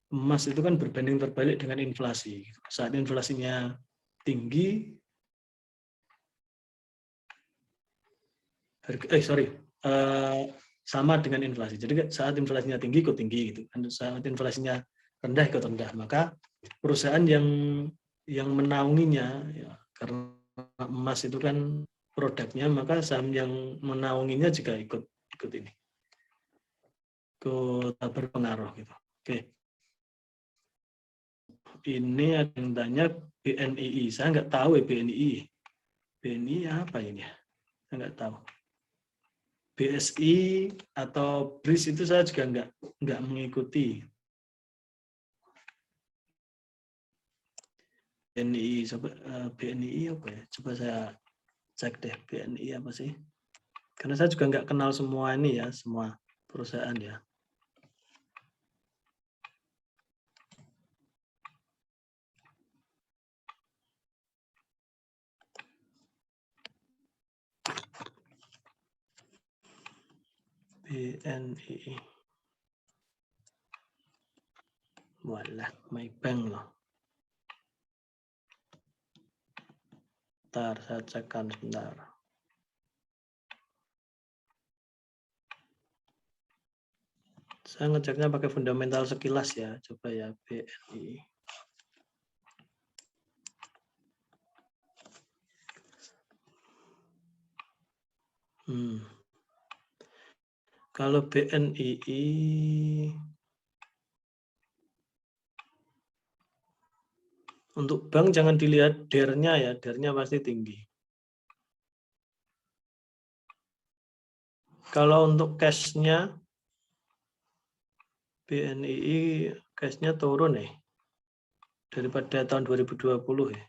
emas itu kan berbanding terbalik dengan inflasi. Saat inflasinya tinggi, sama dengan inflasi. Jadi saat inflasinya tinggi ikut tinggi gitu. Saat inflasinya rendah ikut rendah. Maka perusahaan yang menaunginya, ya, karena emas itu kan produknya, maka saham yang menaunginya juga ikut ini, ikut berpengaruh gitu. Oke. Ini ada yang tanya BNII. Saya nggak tahu ya BNII. BNI apa ini? Saya nggak tahu. BSI atau BRIS itu saya juga nggak mengikuti. BNI, coba BNI apa ya? Coba saya cek deh BNI apa sih? Karena saya juga nggak kenal semua ini ya, semua perusahaan ya. BNI. Walah, Maybank loh. Bentar, saya cekkan sebentar. Saya ngeceknya pakai fundamental sekilas ya. Coba ya BNI. Kalau BNII untuk bank jangan dilihat DER-nya ya, DER-nya pasti tinggi. Kalau untuk cash-nya, BNII cash-nya turun nih daripada tahun 2020 ya.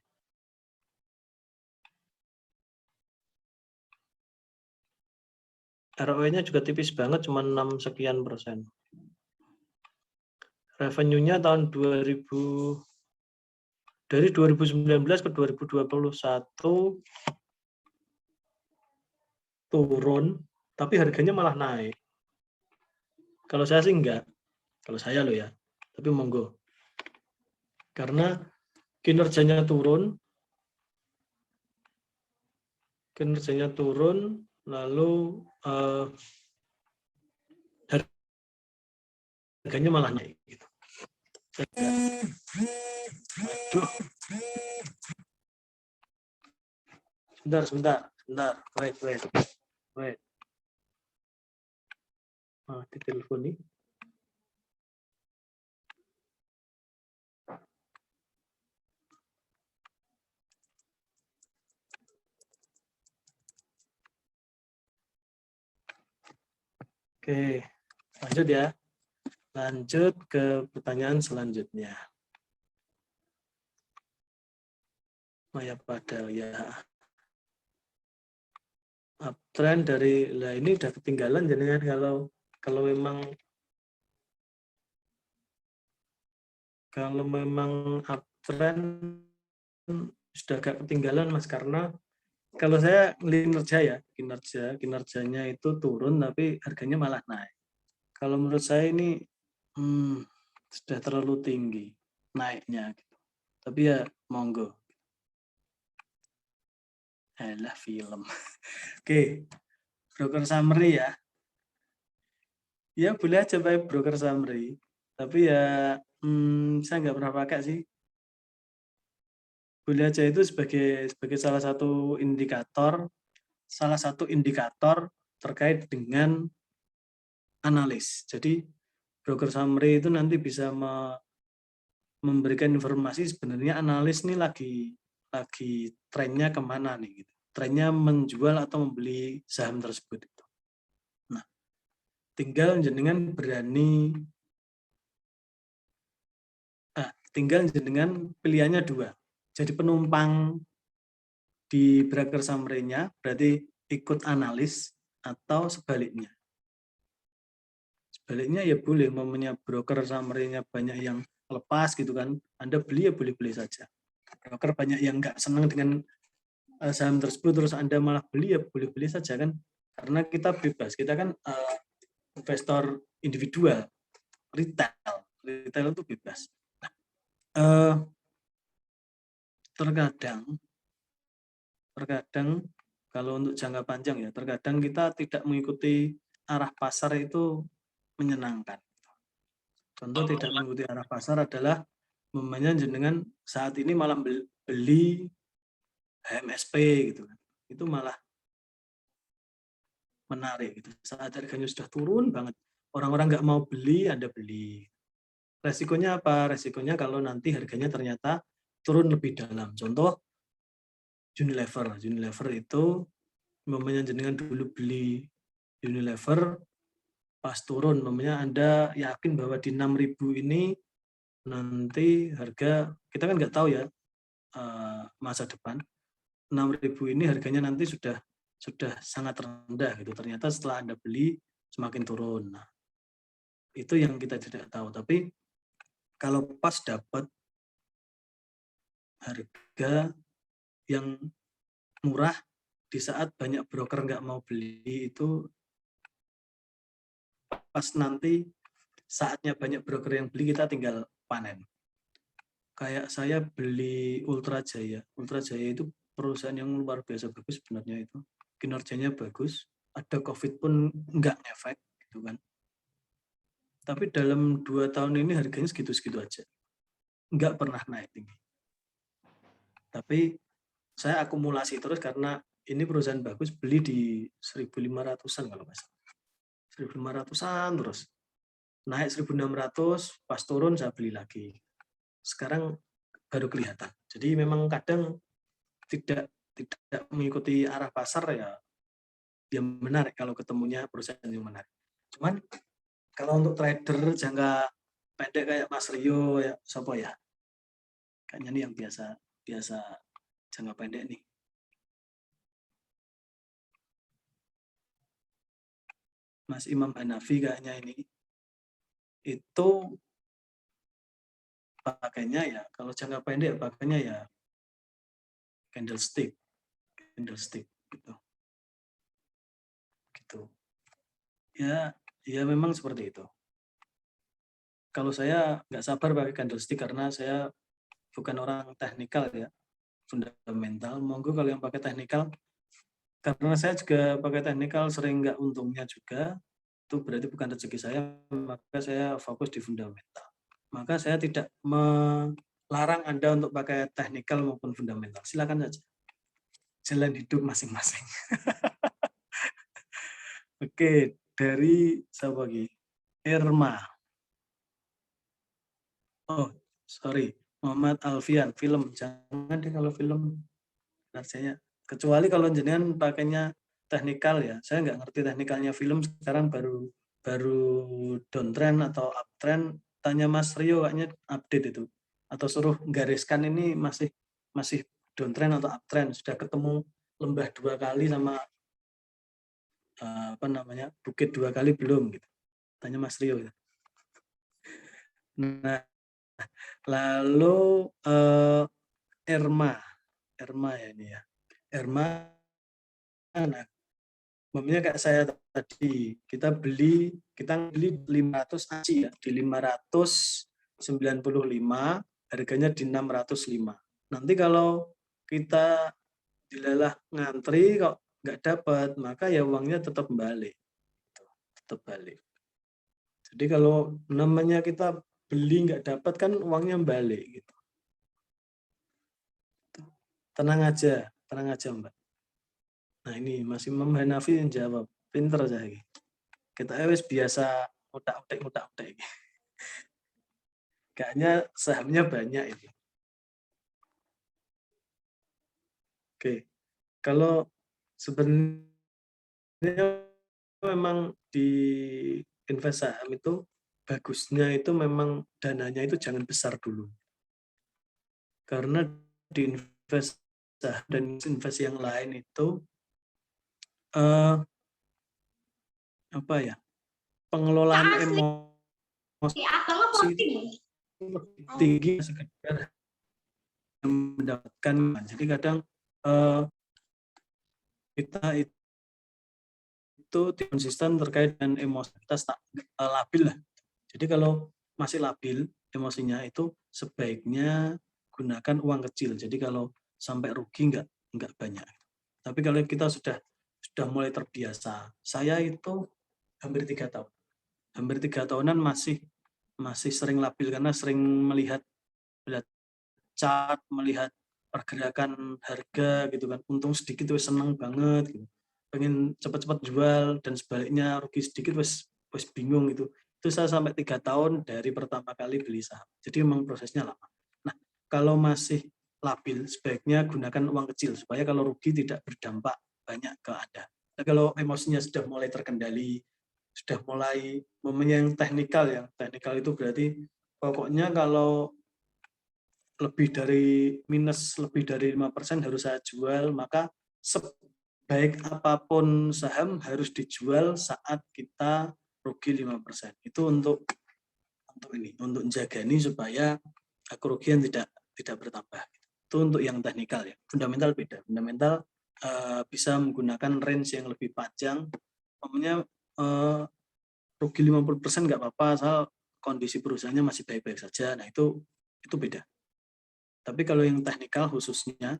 ROE-nya juga tipis banget, cuma 6 sekian %. Revenue-nya tahun dari 2019 ke 2021 turun, tapi harganya malah naik. Kalau saya sih enggak. Kalau saya loh ya. Tapi monggo. Karena kinerjanya turun, lalu harganya malah naik gitu. Aduh. Sebentar. Wait. Di telepon nih. Oke, lanjut ya. Lanjut ke pertanyaan selanjutnya. Maya pada ya. Uptrend dari ini udah ketinggalan, jadi kalau memang uptrend sudah agak ketinggalan Mas, karena kalau saya kinerja ya, kinerjanya itu turun tapi harganya malah naik. Kalau menurut saya ini sudah terlalu tinggi naiknya gitu. Tapi ya monggo. Alah film. Oke, broker summary ya. Ya boleh aja pakai broker summary. Tapi ya saya nggak pernah pakai sih. Boleh aja itu sebagai salah satu indikator terkait dengan analis. Jadi broker summary itu nanti bisa memberikan informasi sebenarnya analis ini lagi trennya kemana nih gitu. Trennya menjual atau membeli saham tersebut itu. Nah, tinggal jenengan pilihannya dua. Jadi penumpang di broker summary-nya berarti ikut analis atau sebaliknya. Sebaliknya ya boleh, momennya broker summary-nya banyak yang lepas gitu kan, Anda beli ya boleh-boleh saja. Broker banyak yang nggak senang dengan saham tersebut terus Anda malah beli ya boleh-boleh saja kan, karena kita bebas, kita kan investor individual, retail itu bebas. Terkadang kalau untuk jangka panjang ya, terkadang kita tidak mengikuti arah pasar itu menyenangkan. Contoh tidak mengikuti arah pasar adalah memangnya jenengan saat ini malah beli HMSP gitu kan. Itu malah menarik gitu. Saat harganya sudah turun banget, orang-orang nggak mau beli, Anda beli. Resikonya apa? Resikonya kalau nanti harganya ternyata turun lebih dalam. Contoh Unilever itu memangnya jenengan dulu beli Unilever pas turun, memangnya Anda yakin bahwa di 6.000 ini nanti harga, kita kan nggak tahu ya masa depan, 6.000 ini harganya nanti sudah sangat rendah gitu. Ternyata setelah Anda beli semakin turun. Nah, itu yang kita tidak tahu. Tapi kalau pas dapat harga yang murah di saat banyak broker nggak mau beli, itu pas nanti saatnya banyak broker yang beli, kita tinggal panen. Kayak saya beli Ultra Jaya itu perusahaan yang luar biasa bagus sebenarnya, itu kinerjanya bagus, ada COVID pun nggak efek gitu kan. Tapi dalam 2 tahun ini harganya segitu-segitu aja, nggak pernah naik tinggi. Tapi saya akumulasi terus karena ini perusahaan bagus, beli di 1.500-an kalau nggak salah. 1.500-an terus. Naik 1.600, pas turun saya beli lagi. Sekarang baru kelihatan. Jadi memang kadang tidak mengikuti arah pasar ya menarik kalau ketemunya perusahaan yang menarik. Cuman kalau untuk trader jangka pendek kayak Mas Rio ya, siapa ya? Kayaknya nih yang biasa jangka pendek nih. Mas Imam Hanafi kayaknya ini. Itu pakainya ya, kalau jangka pendek pakainya ya candlestick gitu. Ya memang seperti itu. Kalau saya nggak sabar pakai candlestick karena saya bukan orang teknikal ya, fundamental. Monggo kalau yang pakai teknikal, karena saya juga pakai teknikal sering nggak untungnya juga, itu berarti bukan rezeki saya, maka saya fokus di fundamental. Maka saya tidak melarang Anda untuk pakai teknikal maupun fundamental. Silakan saja. Jalan hidup masing-masing. Oke, dari siapa lagi? Irma. Oh, sorry. Muhammad Alfian, film. Jangan deh kalau film. Rasanya. Kecuali kalau jenengan pakainya teknikal ya. Saya nggak ngerti teknikalnya film. Sekarang baru downtrend atau uptrend. Tanya Mas Rio kayaknya update itu. Atau suruh gariskan ini masih downtrend atau uptrend. Sudah ketemu lembah 2 kali sama bukit 2 kali belum gitu. Tanya Mas Rio. Nah, lalu Irma ya ini ya. Irma Nah, umpamanya kayak saya tadi, kita beli 500 aci ya, di 595, harganya di 605. Nanti kalau kita dilelah ngantri kok nggak dapat, maka ya uangnya tetap balik. Tetap balik. Jadi kalau namanya kita beli nggak dapat kan uangnya balik gitu. Tenang aja Mbak. Nah ini masih Imam Hanafi yang jawab, pinter saya. Kita wis biasa utak-utik. Kayaknya sahamnya banyak itu. Oke, kalau sebenarnya memang di invest saham itu bagusnya itu memang dananya itu jangan besar dulu. Karena di invest saham dan invest yang lain itu apa ya? Pengelolaan emosi tinggi sekedar mendapatkan. Jadi kadang kita itu konsisten terkait dengan emosi kita labil lah. Jadi kalau masih labil emosinya itu sebaiknya gunakan uang kecil. Jadi kalau sampai rugi nggak banyak. Tapi kalau kita sudah mulai terbiasa, saya itu hampir 3 tahun. Hampir 3 tahunan masih sering labil karena sering melihat chart, melihat pergerakan harga gitu kan. Untung sedikit wes seneng banget gitu. Pengen cepat-cepat jual dan sebaliknya rugi sedikit wes bingung gitu. Itu saya sampai 3 tahun dari pertama kali beli saham. Jadi memang prosesnya lama. Nah, kalau masih labil sebaiknya gunakan uang kecil supaya kalau rugi tidak berdampak banyak ke Anda. Nah, kalau emosinya sudah mulai terkendali, sudah mulai momennya yang teknikal ya. Teknikal itu berarti pokoknya kalau lebih dari 5% harus saya jual, maka sebaik apapun saham harus dijual saat kita rugi 5%. Itu untuk jaga ini supaya kerugian tidak bertambah. Itu untuk yang teknikal ya. Fundamental beda. Fundamental bisa menggunakan range yang lebih panjang. Namanya rugi 50% nggak apa-apa asal kondisi perusahaannya masih baik-baik saja. Nah, itu beda. Tapi kalau yang teknikal khususnya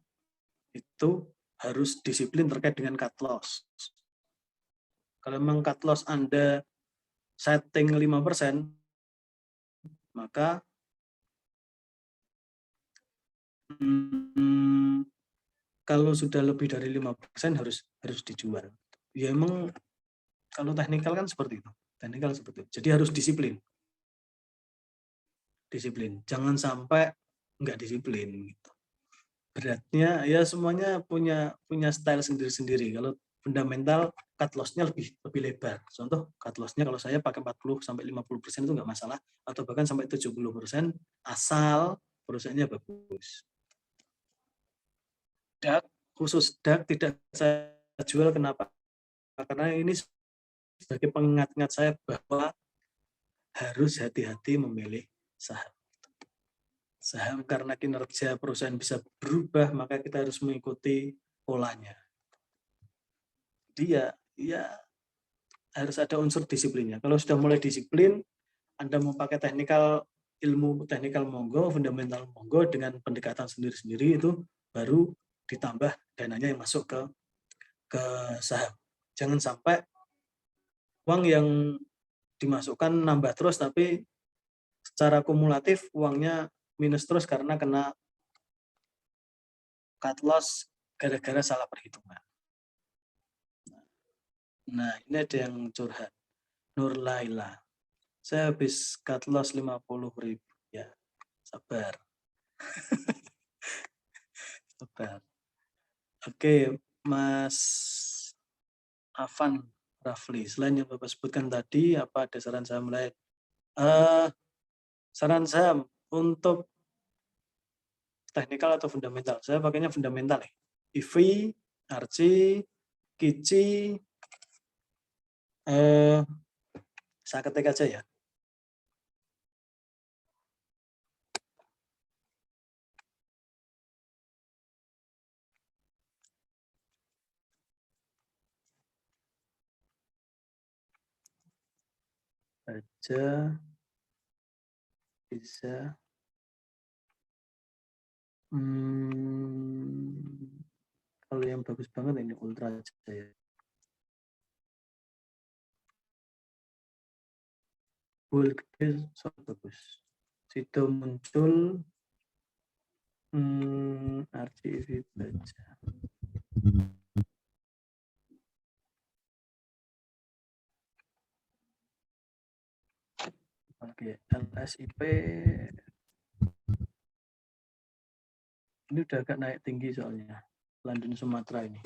itu harus disiplin terkait dengan cut loss. Kalau memang cut loss Anda setting 5%, maka kalau sudah lebih dari 5% harus dijual. Ya emang kalau teknikal kan seperti itu. Teknikal seperti itu. Jadi harus disiplin. Jangan sampai nggak disiplin gitu. Beratnya ya semuanya punya style sendiri-sendiri. Kalau fundamental cut loss-nya lebih lebar. Contoh cut loss-nya kalau saya pakai 40 sampai 50% itu nggak masalah, atau bahkan sampai 70% asal perusahaannya bagus. Khusus DAX tidak saya jual, kenapa? Karena ini sebagai pengingat saya bahwa harus hati-hati memilih saham. Saham karena kinerja perusahaan bisa berubah, maka kita harus mengikuti polanya. Dia harus ada unsur disiplinnya. Kalau sudah mulai disiplin, Anda mau pakai ilmu teknikal monggo, fundamental monggo, dengan pendekatan sendiri-sendiri itu baru ditambah dananya yang masuk ke saham. Jangan sampai uang yang dimasukkan nambah terus tapi secara kumulatif uangnya minus terus karena kena cut loss gara-gara salah perhitungan. Nah, ini ada yang curhat. Nur Laila, saya habis cut loss 50.000. Ya, sabar. Sabar. Oke, Mas Afan Rafli, selain yang Bapak sebutkan tadi, apa ada saran saham lain? Saran saham untuk teknikal atau fundamental? Saya pakainya fundamental ya. IV, RC, KICI, saya ketik aja ya. baja bisa kalau yang bagus banget ini Ultra Jaya. Full gede sangat bagus. Situ muncul RGB baja. Oke, LSIP ini udah agak naik tinggi soalnya. London Sumatera ini.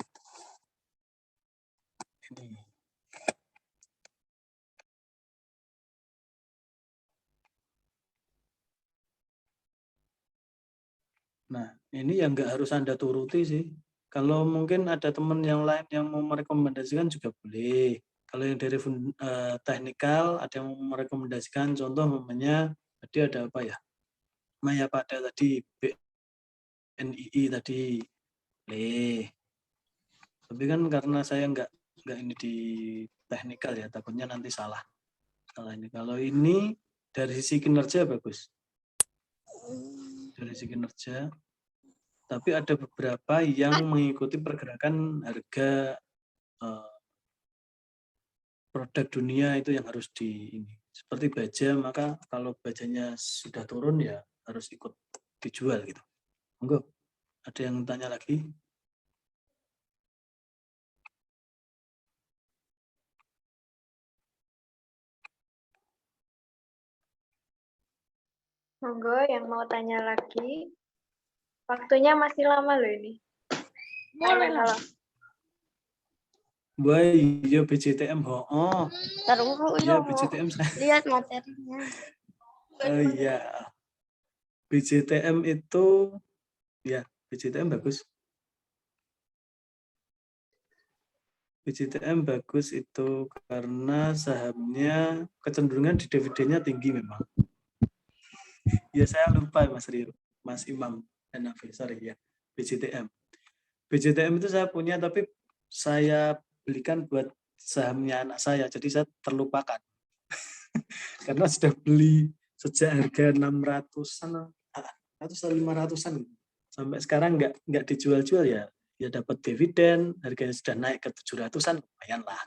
Nah, ini yang nggak harus Anda turuti sih. Kalau mungkin ada teman yang lain yang mau merekomendasikan juga boleh. Kalau yang dari teknikal ada yang mau merekomendasikan, contoh namanya tadi ada apa ya? Maya pada tadi BNII tadi boleh. Tapi kan karena saya nggak ini di teknikal ya, takutnya nanti salah ini. Kalau ini dari sisi kinerja bagus. Dari sisi kinerja. Tapi ada beberapa yang mengikuti pergerakan harga produk dunia itu yang harus seperti baja, maka kalau bajanya sudah turun ya harus ikut dijual gitu. Monggo, ada yang tanya lagi? Monggo yang mau tanya lagi. Waktunya masih lama loh ini. Boleh lah. Wah, iya BJTM oh. Taruh Iya mau BJTM saya. lihat materinya. Oh iya. BJTM itu ya, BJTM bagus. BJTM bagus itu karena sahamnya kecenderungan di dividennya tinggi memang. Ya saya lupa Mas Rio, Mas Imam Hanafi, sorry ya, BJTM. BJTM itu saya punya tapi saya belikan buat sahamnya anak saya, jadi saya terlupakan. Karena sudah beli sejak harga 600-an atau 500-an. Sampai sekarang nggak dijual-jual ya dapat dividen, harganya sudah naik ke 700-an, lumayan lah.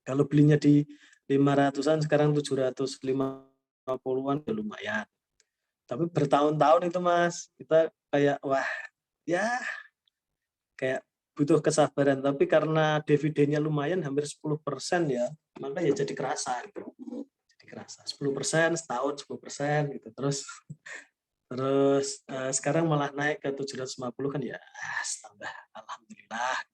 Kalau belinya di 500-an, sekarang 750-an ya lumayan. Tapi bertahun-tahun itu Mas, kita kayak wah ya kayak butuh kesabaran. Tapi karena dividennya lumayan hampir 10% ya, maka ya jadi kerasa gitu. Jadi kerasa 10% setahun 10% gitu. Terus sekarang malah naik ke 750 kan ya, tambah alhamdulillah.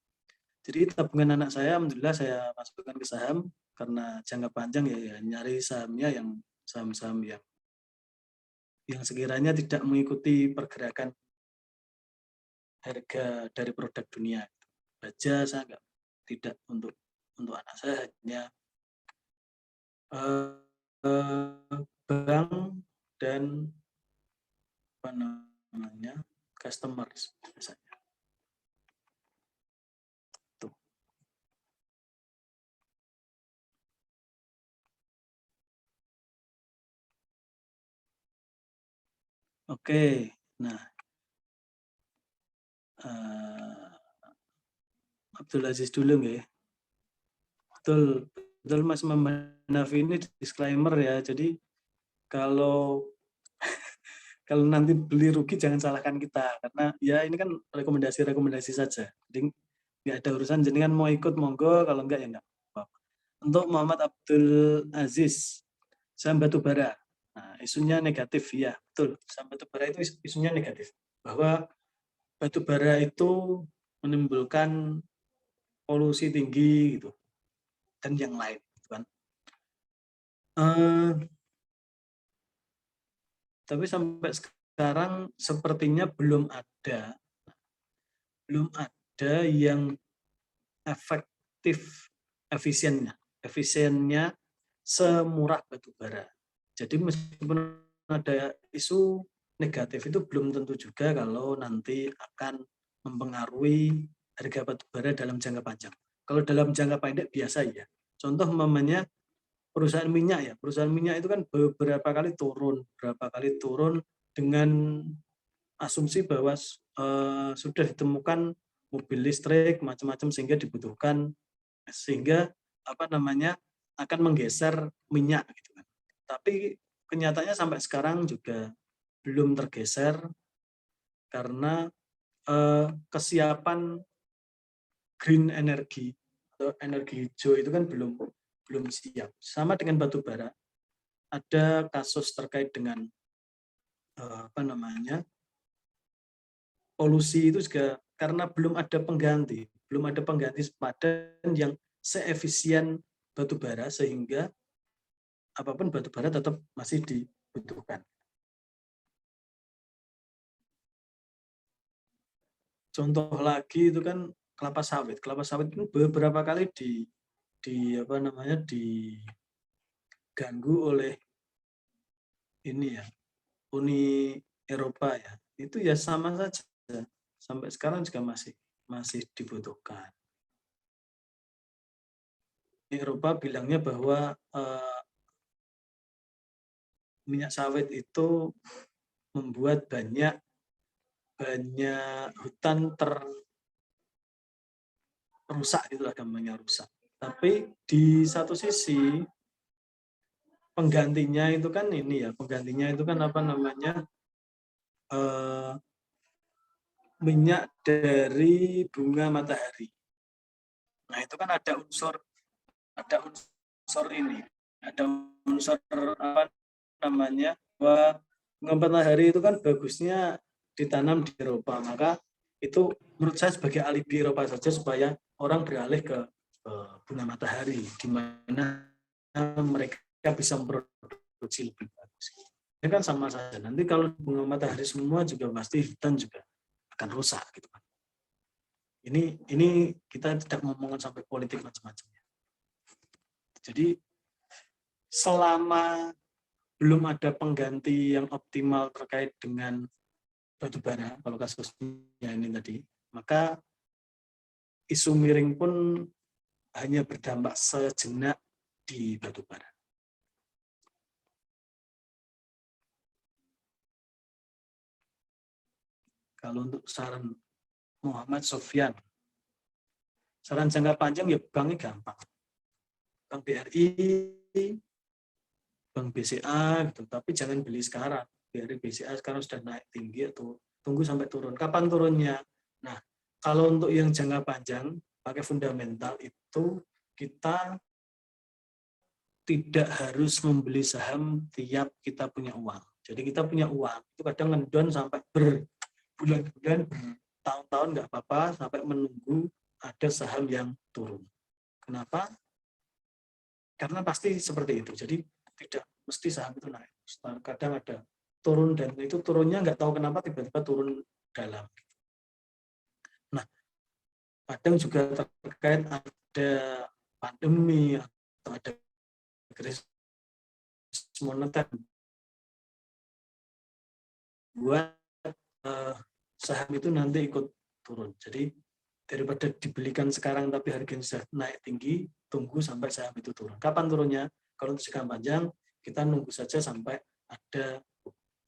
Jadi tabungan anak saya alhamdulillah saya masukkan ke saham karena jangka panjang ya nyari sahamnya yang saham-saham yang sekiranya tidak mengikuti pergerakan harga dari produk dunia. Baja saya tidak untuk anak saya hanya bank dan apa namanya customer biasanya. Tuh. Oke, nah Abdul Aziz dulu nggak ya? Betul Mas Manafi ini disclaimer ya. Jadi kalau nanti beli rugi jangan salahkan kita karena ya ini kan rekomendasi saja. Jadi nggak ada urusan jenengan mau ikut monggo, kalau enggak ya enggak apa-apa. Untuk Muhammad Abdul Aziz, saham batubara. Nah, isunya negatif ya, betul. Saham batubara itu isunya negatif bahwa batubara itu menimbulkan polusi tinggi gitu dan yang lain kan. Tapi sampai sekarang sepertinya belum ada yang efisiennya semurah batubara. Jadi meskipun ada isu negatif itu belum tentu juga kalau nanti akan mempengaruhi harga batubara dalam jangka panjang. Kalau dalam jangka pendek biasa ya. Contoh umpamanya perusahaan minyak itu kan beberapa kali turun dengan asumsi bahwa sudah ditemukan mobil listrik macam-macam sehingga akan menggeser minyak gitu kan. Tapi kenyataannya sampai sekarang juga belum tergeser karena kesiapan green energy atau energi hijau itu kan belum siap. Sama dengan batu bara, ada kasus terkait dengan polusi itu juga karena belum ada pengganti sepadan yang seefisien batu bara sehingga apapun batu bara tetap masih dibutuhkan. Contoh lagi itu kan kelapa sawit. Kelapa sawit itu beberapa kali diganggu oleh Uni Eropa ya. Itu ya sama saja. Sampai sekarang juga masih dibutuhkan. Eropa bilangnya bahwa minyak sawit itu membuat banyak hutan rusak, itulah gampangnya rusak. Tapi di satu sisi penggantinya itu kan minyak dari bunga matahari. Nah itu kan ada unsur bahwa bunga matahari itu kan bagusnya ditanam di Eropa. Maka itu menurut saya sebagai alibi Eropa saja supaya orang beralih ke bunga matahari, di mana mereka bisa memproduksi lebih bagus. Ini kan sama saja. Nanti kalau bunga matahari semua juga pasti hutan juga akan rusak gitu kan. Ini kita tidak ngomongin sampai politik macam-macam. Jadi selama belum ada pengganti yang optimal terkait dengan batu bara, kalau kasusnya ini tadi, maka isu miring pun hanya berdampak sejenak di batu bara. Kalau untuk saran Muhammad Sofyan, saran jangka panjang ya banknya gampang. Bank BRI, Bank BCA gitu, tapi jangan beli sekarang. BRI BCA sekarang sudah naik tinggi atau tunggu sampai turun. Kapan turunnya? Nah, kalau untuk yang jangka panjang pakai fundamental itu kita tidak harus membeli saham tiap kita punya uang. Jadi kita punya uang itu kadang ngendon sampai berbulan-bulan, bertahun-tahun nggak apa-apa sampai menunggu ada saham yang turun. Kenapa? Karena pasti seperti itu. Jadi tidak mesti saham itu naik. Kadang ada turun dan itu turunnya nggak tahu kenapa tiba-tiba turun dalam. Nah, kadang juga terkait ada pandemi atau ada krisis moneter buat saham itu nanti ikut turun. Jadi daripada dibelikan sekarang tapi harganya sudah naik tinggi, tunggu sampai saham itu turun. Kapan turunnya? Kalau untuk jangka panjang, kita nunggu saja sampai ada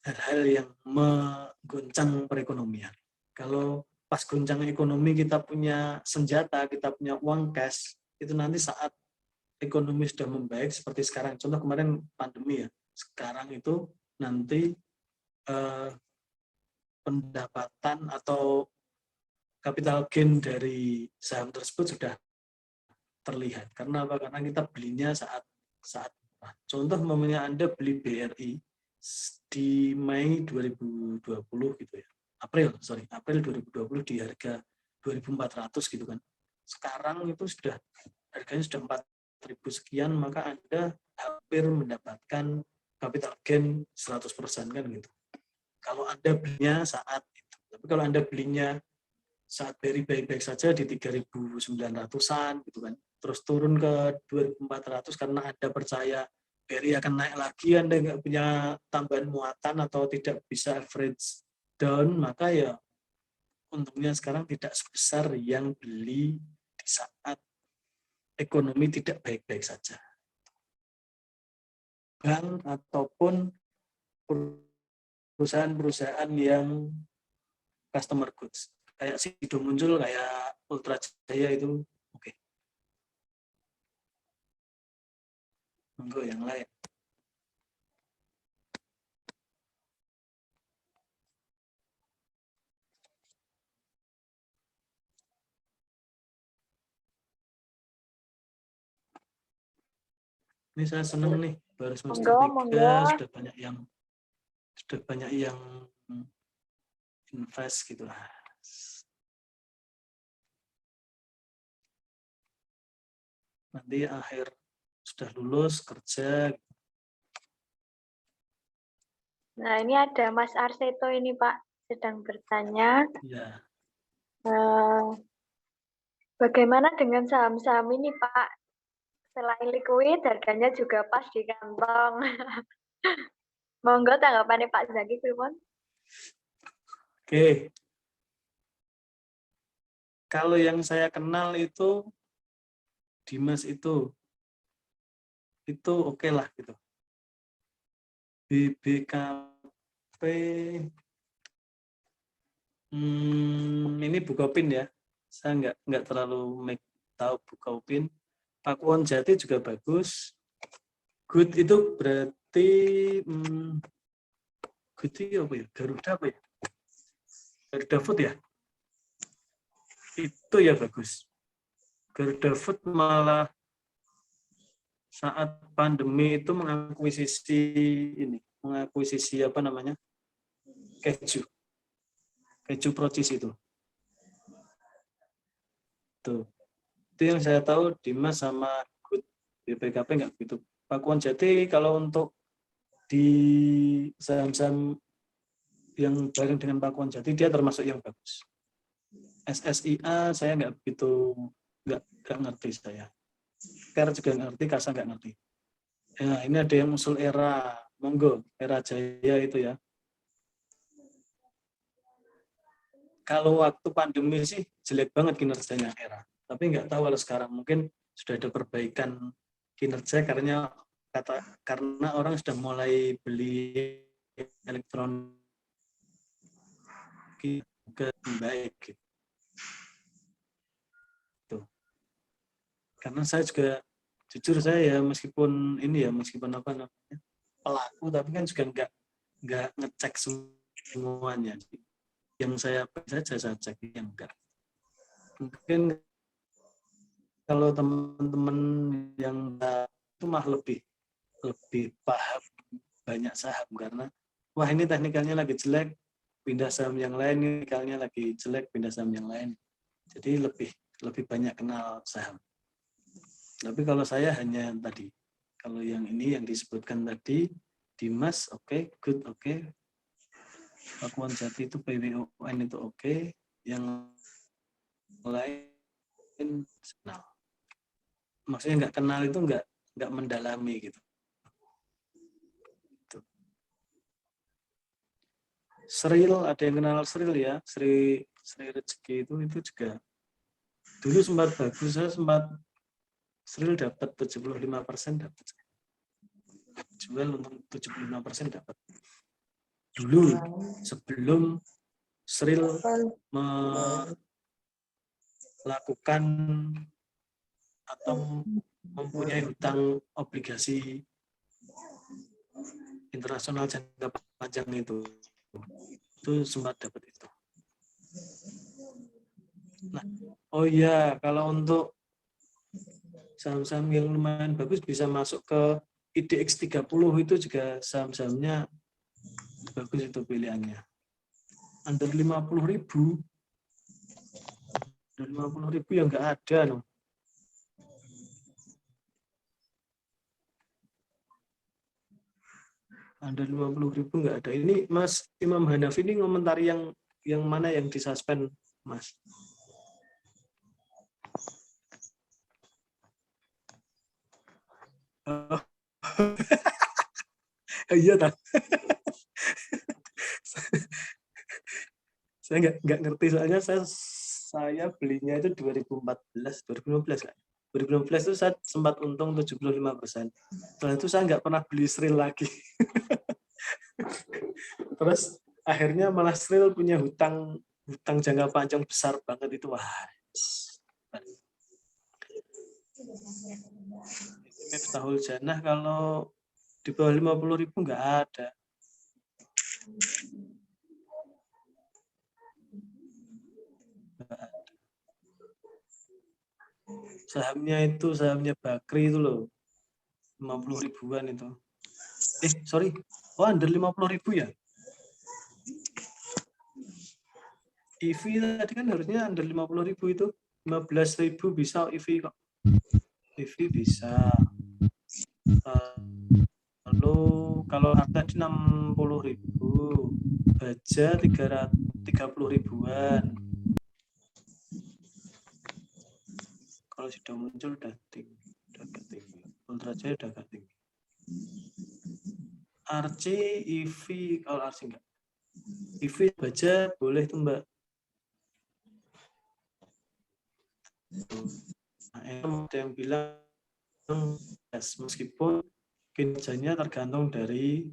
hal-hal yang mengguncang perekonomian. Kalau pas goncang ekonomi kita punya senjata, kita punya uang cash, itu nanti saat ekonomi sudah membaik seperti sekarang. Contoh kemarin pandemi ya. Sekarang itu nanti pendapatan atau capital gain dari saham tersebut sudah terlihat. Karena apa? Karena kita belinya saat contoh namanya Anda beli BRI di Mei 2020 gitu ya. April 2020 di harga 2.400 gitu kan. Sekarang itu sudah harganya sudah 4.000 sekian, maka Anda hampir mendapatkan capital gain 100% kan gitu. Kalau Anda belinya saat itu. Tapi kalau Anda belinya saat BRI baik-baik saja di 3.900-an gitu kan, terus turun ke 2.400 karena Anda percaya BRI akan naik lagi, Anda nggak punya tambahan muatan atau tidak bisa average down, maka ya untungnya sekarang tidak sebesar yang beli di saat ekonomi tidak baik-baik saja. bank ataupun perusahaan-perusahaan yang customer goods. Kayak Sido muncul, kayak Ultra Jaya itu oke. Monggo yang lain. Ini saya senang nih, baru semester 3 sudah banyak yang invest gitu lah. Nanti akhir sudah lulus kerja. Nah, ini ada Mas Arseto ini Pak sedang bertanya. Ya. Bagaimana dengan saham-saham ini Pak? Selain likuid, harganya juga pas di kantong. Monggo tanggapannya Pak Zaki, pripun? Oke. Kalau yang saya kenal itu Dimas itu oke lah gitu. BBKP ini Bukopin ya. Saya nggak terlalu tahu Bukopin. Pakuwon Jati juga bagus. Good itu berarti Good itu apa ya? Garuda apa ya? Garuda Food ya? Itu ya bagus. Garuda Food malah saat pandemi itu mengakuisisi apa namanya? Keju Procis itu. Tuh. Itu yang saya tahu Dimas sama Good BPKP nggak begitu. Pakuwon Jati kalau untuk di saham-saham yang bareng dengan Pakuwon Jati dia termasuk yang bagus. SSIA saya nggak ngerti saya. KER juga ngerti, KASA nggak ngerti. Nah, ini ada yang usul era, monggo, era Jaya itu ya. Kalau waktu pandemi sih jelek banget kinerjanya era. Tapi nggak tahu kalau sekarang mungkin sudah ada perbaikan kinerja karena orang sudah mulai beli elektronik ke baik gitu. Karena saya juga jujur saya ya meskipun apa namanya pelaku tapi kan juga nggak ngecek semuanya. Yang saya cek yang enggak. Mungkin kalau teman-teman yang itu mah lebih paham banyak saham karena wah ini teknikalnya lagi jelek pindah saham yang lain, teknikalnya lagi jelek pindah saham yang lain. Jadi lebih banyak kenal saham. Tapi kalau saya hanya tadi, kalau yang ini yang disebutkan tadi, Dimas oke, Good oke, Pakuwon Jati itu PWON itu oke, yang lain kenal. Maksudnya nggak kenal itu nggak mendalami gitu. Sril, ada yang kenal Sril ya, Sri Rezeki itu juga dulu sempat bagus, saya sempat Sril dapat 75% dapat. Jual untuk 75% dapat. Dulu sebelum Sril melakukan atau mempunyai hutang obligasi internasional jangka panjang itu sempat dapat itu. Nah, oh iya, kalau untuk saham-saham yang lumayan bagus bisa masuk ke IDX 30 itu juga saham-sahamnya bagus itu pilihannya. Under 50.000 yang nggak ada loh. Under 50.000 nggak ada. Ini Mas Imam Hanafi ini komentari yang mana yang disuspend, Mas? Iya tak? Saya nggak ngerti soalnya saya belinya itu 2015 kan. 2015 itu saya sempat untung 75%. Setelah itu saya nggak pernah beli Sril lagi. Terus akhirnya malah Sril punya hutang jangka panjang besar banget itu. Wah. Miftahul Jannah kalau di bawah 50.000 nggak ada. Sahamnya Bakri itu loh, 50 ribuan itu. Sorry, under 50.000 ya? EV tadi kan harusnya under 50.000 itu, 15.000 bisa EV kok. EV bisa. Lalu kalau tadi 60.000, baja 30 ribuan. Kalau sudah muncul udah agak tinggi. Ultra Jaya udah agak tinggi. RC, EV, kalau RC enggak. EV baja boleh tuh Mbak. Nah, ada yang bilang yes, meskipun kinerjanya tergantung dari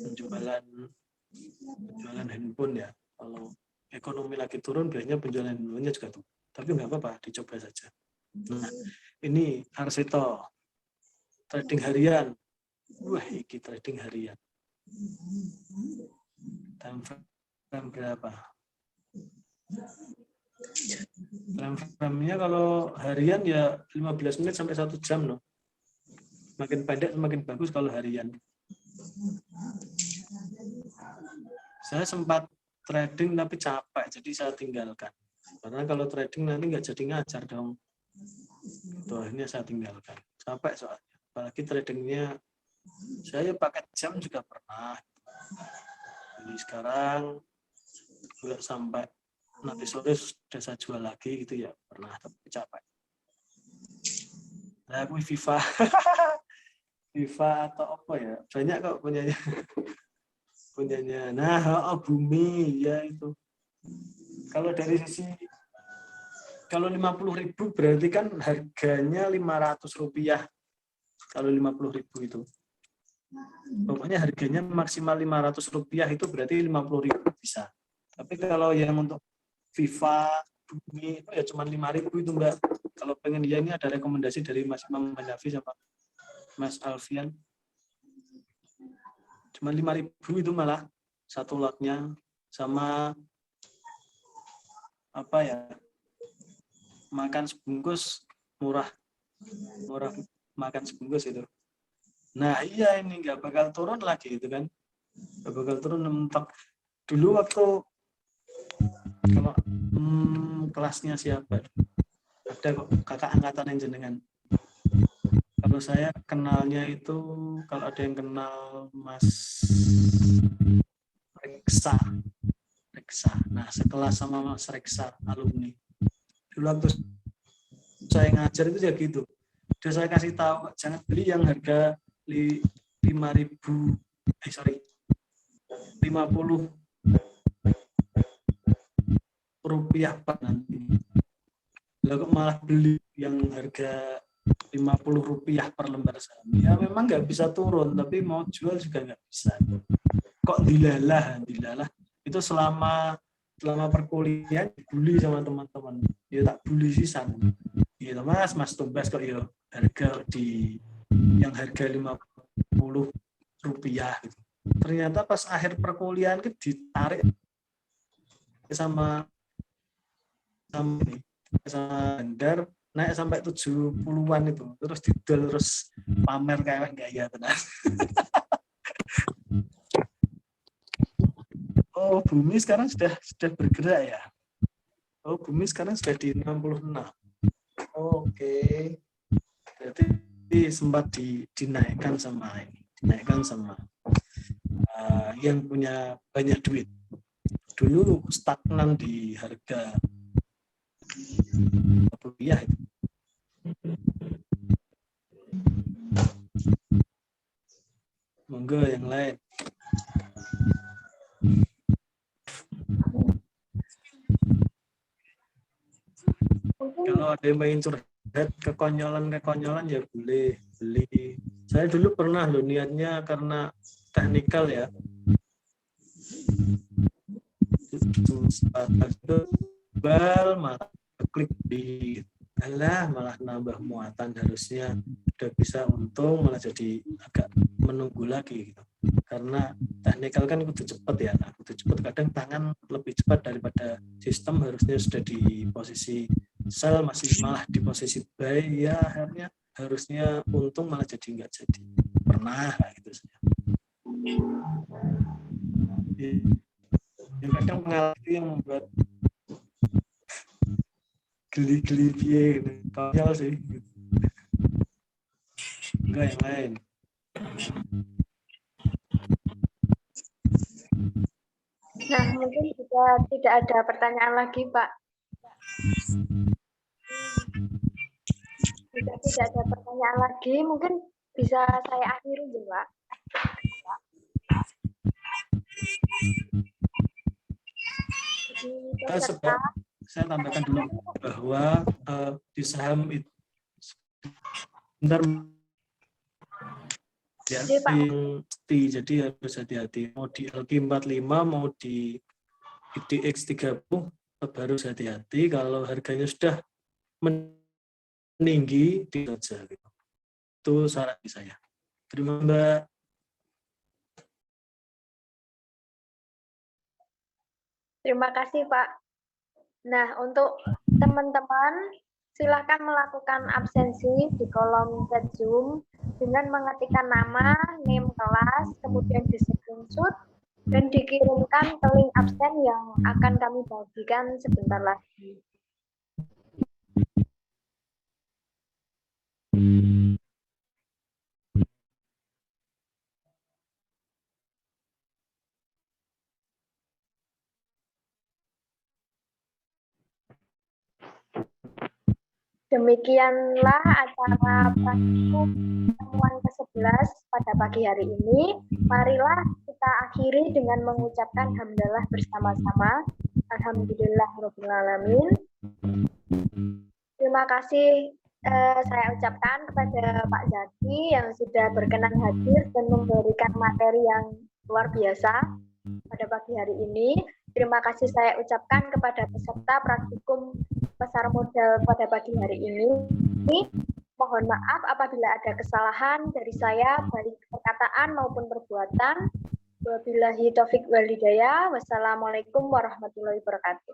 penjualan handphone ya. Kalau ekonomi lagi turun, biasanya penjualan handphonenya juga tuh. Tapi nggak apa-apa, dicoba saja. Nah, ini Arsito, trading harian. Wah, ini trading harian. Time frame berapa? Time frame-nya kalau harian ya 15 menit sampai 1 jam loh. Makin pendek semakin bagus kalau harian. Saya sempat trading tapi capek, jadi saya tinggalkan. Karena kalau trading nanti nggak jadi ngajar dong. Tuh, akhirnya saya tinggalkan. Capek soalnya. Apalagi tradingnya, saya pakai jam juga pernah. Jadi sekarang nggak sampai nanti sore sudah saya jual lagi gitu ya, pernah, tapi capek. Nah, aku FIFA. FIFA atau apa ya? Banyak kok punyanya. Nah, Bumi ya itu. Kalau dari sisi kalau 50.000 berarti kan harganya 500 rupiah. Kalau 50.000 itu. Pokoknya harganya maksimal 500 rupiah itu berarti 50.000 bisa. Tapi kalau yang untuk FIFA, Bumi itu ya cuma 5.000 itu Mbak. Kalau pengen dia ini ada rekomendasi dari Mas Imam Hanafi sama Mas Alfian. Cuma 5.000 itu malah satu lotnya, sama apa ya, makan sebungkus murah makan sebungkus itu. Nah iya, ini nggak bakal turun lagi itu kan, nggak bakal turun mentok. Dulu waktu kalau kelasnya siapa ada kok kakak angkatan yang jenengan. Kalau saya kenalnya itu, kalau ada yang kenal Mas Reksa. Nah, sekelas sama Mas Reksa, alumni. Dulu waktu saya ngajar itu ya gitu. Udah saya kasih tahu, jangan beli yang harga 50 rupiah Pak nanti. Lalu malah beli yang harga 50 rupiah per lembar saham. Ya memang nggak bisa turun, tapi mau jual juga nggak bisa. Kok dilalah itu selama perkuliahan dibully sama teman-teman. Ya tak bully sisan. Gitu Mas tumbas kok ya harga yang harga 50 rupiah gitu. Ternyata pas akhir perkuliahan ditarik sama bandar naik sampai 70-an itu, terus didol, terus pamer kayak gaya tenan. Oh, Bumi sekarang sudah bergerak ya. Oh, Bumi sekarang sudah di 66. Oke. Berarti sempat dinaikkan sama yang punya banyak duit. Dulu stagnan di harga rupiah itu. Monggo yang lain. Kalau ada yang pengen curhat kekonyolan ya boleh beli. Saya dulu pernah loh niatnya karena teknikal ya. Bal malah klik di malah nambah muatan, harusnya udah bisa untung malah jadi agak menunggu lagi gitu. Karena teknikal kan kudu cepet ya, kudu cepet, kadang tangan lebih cepat daripada sistem, harusnya sudah di posisi sell masih malah di posisi buy ya, akhirnya harusnya untung malah jadi nggak jadi. Pernah kayak gitu saya. Ya, kadang pengalaman itu yang membuat geli-geli gitu. Konyol sih. Enggak yang lain. Nah, mungkin juga tidak ada pertanyaan lagi, Pak. Jika tidak ada pertanyaan lagi, mungkin bisa saya akhiri ya, Pak. Sebab saya tambahkan dulu bahwa di saham itu bentar ya, jadi harus hati-hati. Mau di LQ45 mau di IDX30 harus hati-hati. Kalau harganya sudah meninggi di saja gitu. Itu saran saya. Terima Mbak. Terima kasih, Pak. Nah, untuk teman-teman, silakan melakukan absensi di kolom chat Zoom dengan mengetikkan nama, name kelas, kemudian di-screenshot, dan dikirimkan ke link absen yang akan kami bagikan sebentar lagi. Demikianlah acara praktikum pertemuan ke-11 pada pagi hari ini. Marilah kita akhiri dengan mengucapkan hamdalah bersama-sama. Alhamdulillahirrahmanirrahim. Terima kasih saya ucapkan kepada Pak Zaki yang sudah berkenan hadir dan memberikan materi yang luar biasa pada pagi hari ini. Terima kasih saya ucapkan kepada peserta praktikum pasar modal pada pagi hari ini. Mohon maaf apabila ada kesalahan dari saya, baik perkataan maupun perbuatan. Wabillahi taufik wal hidayah. Wassalamualaikum warahmatullahi wabarakatuh.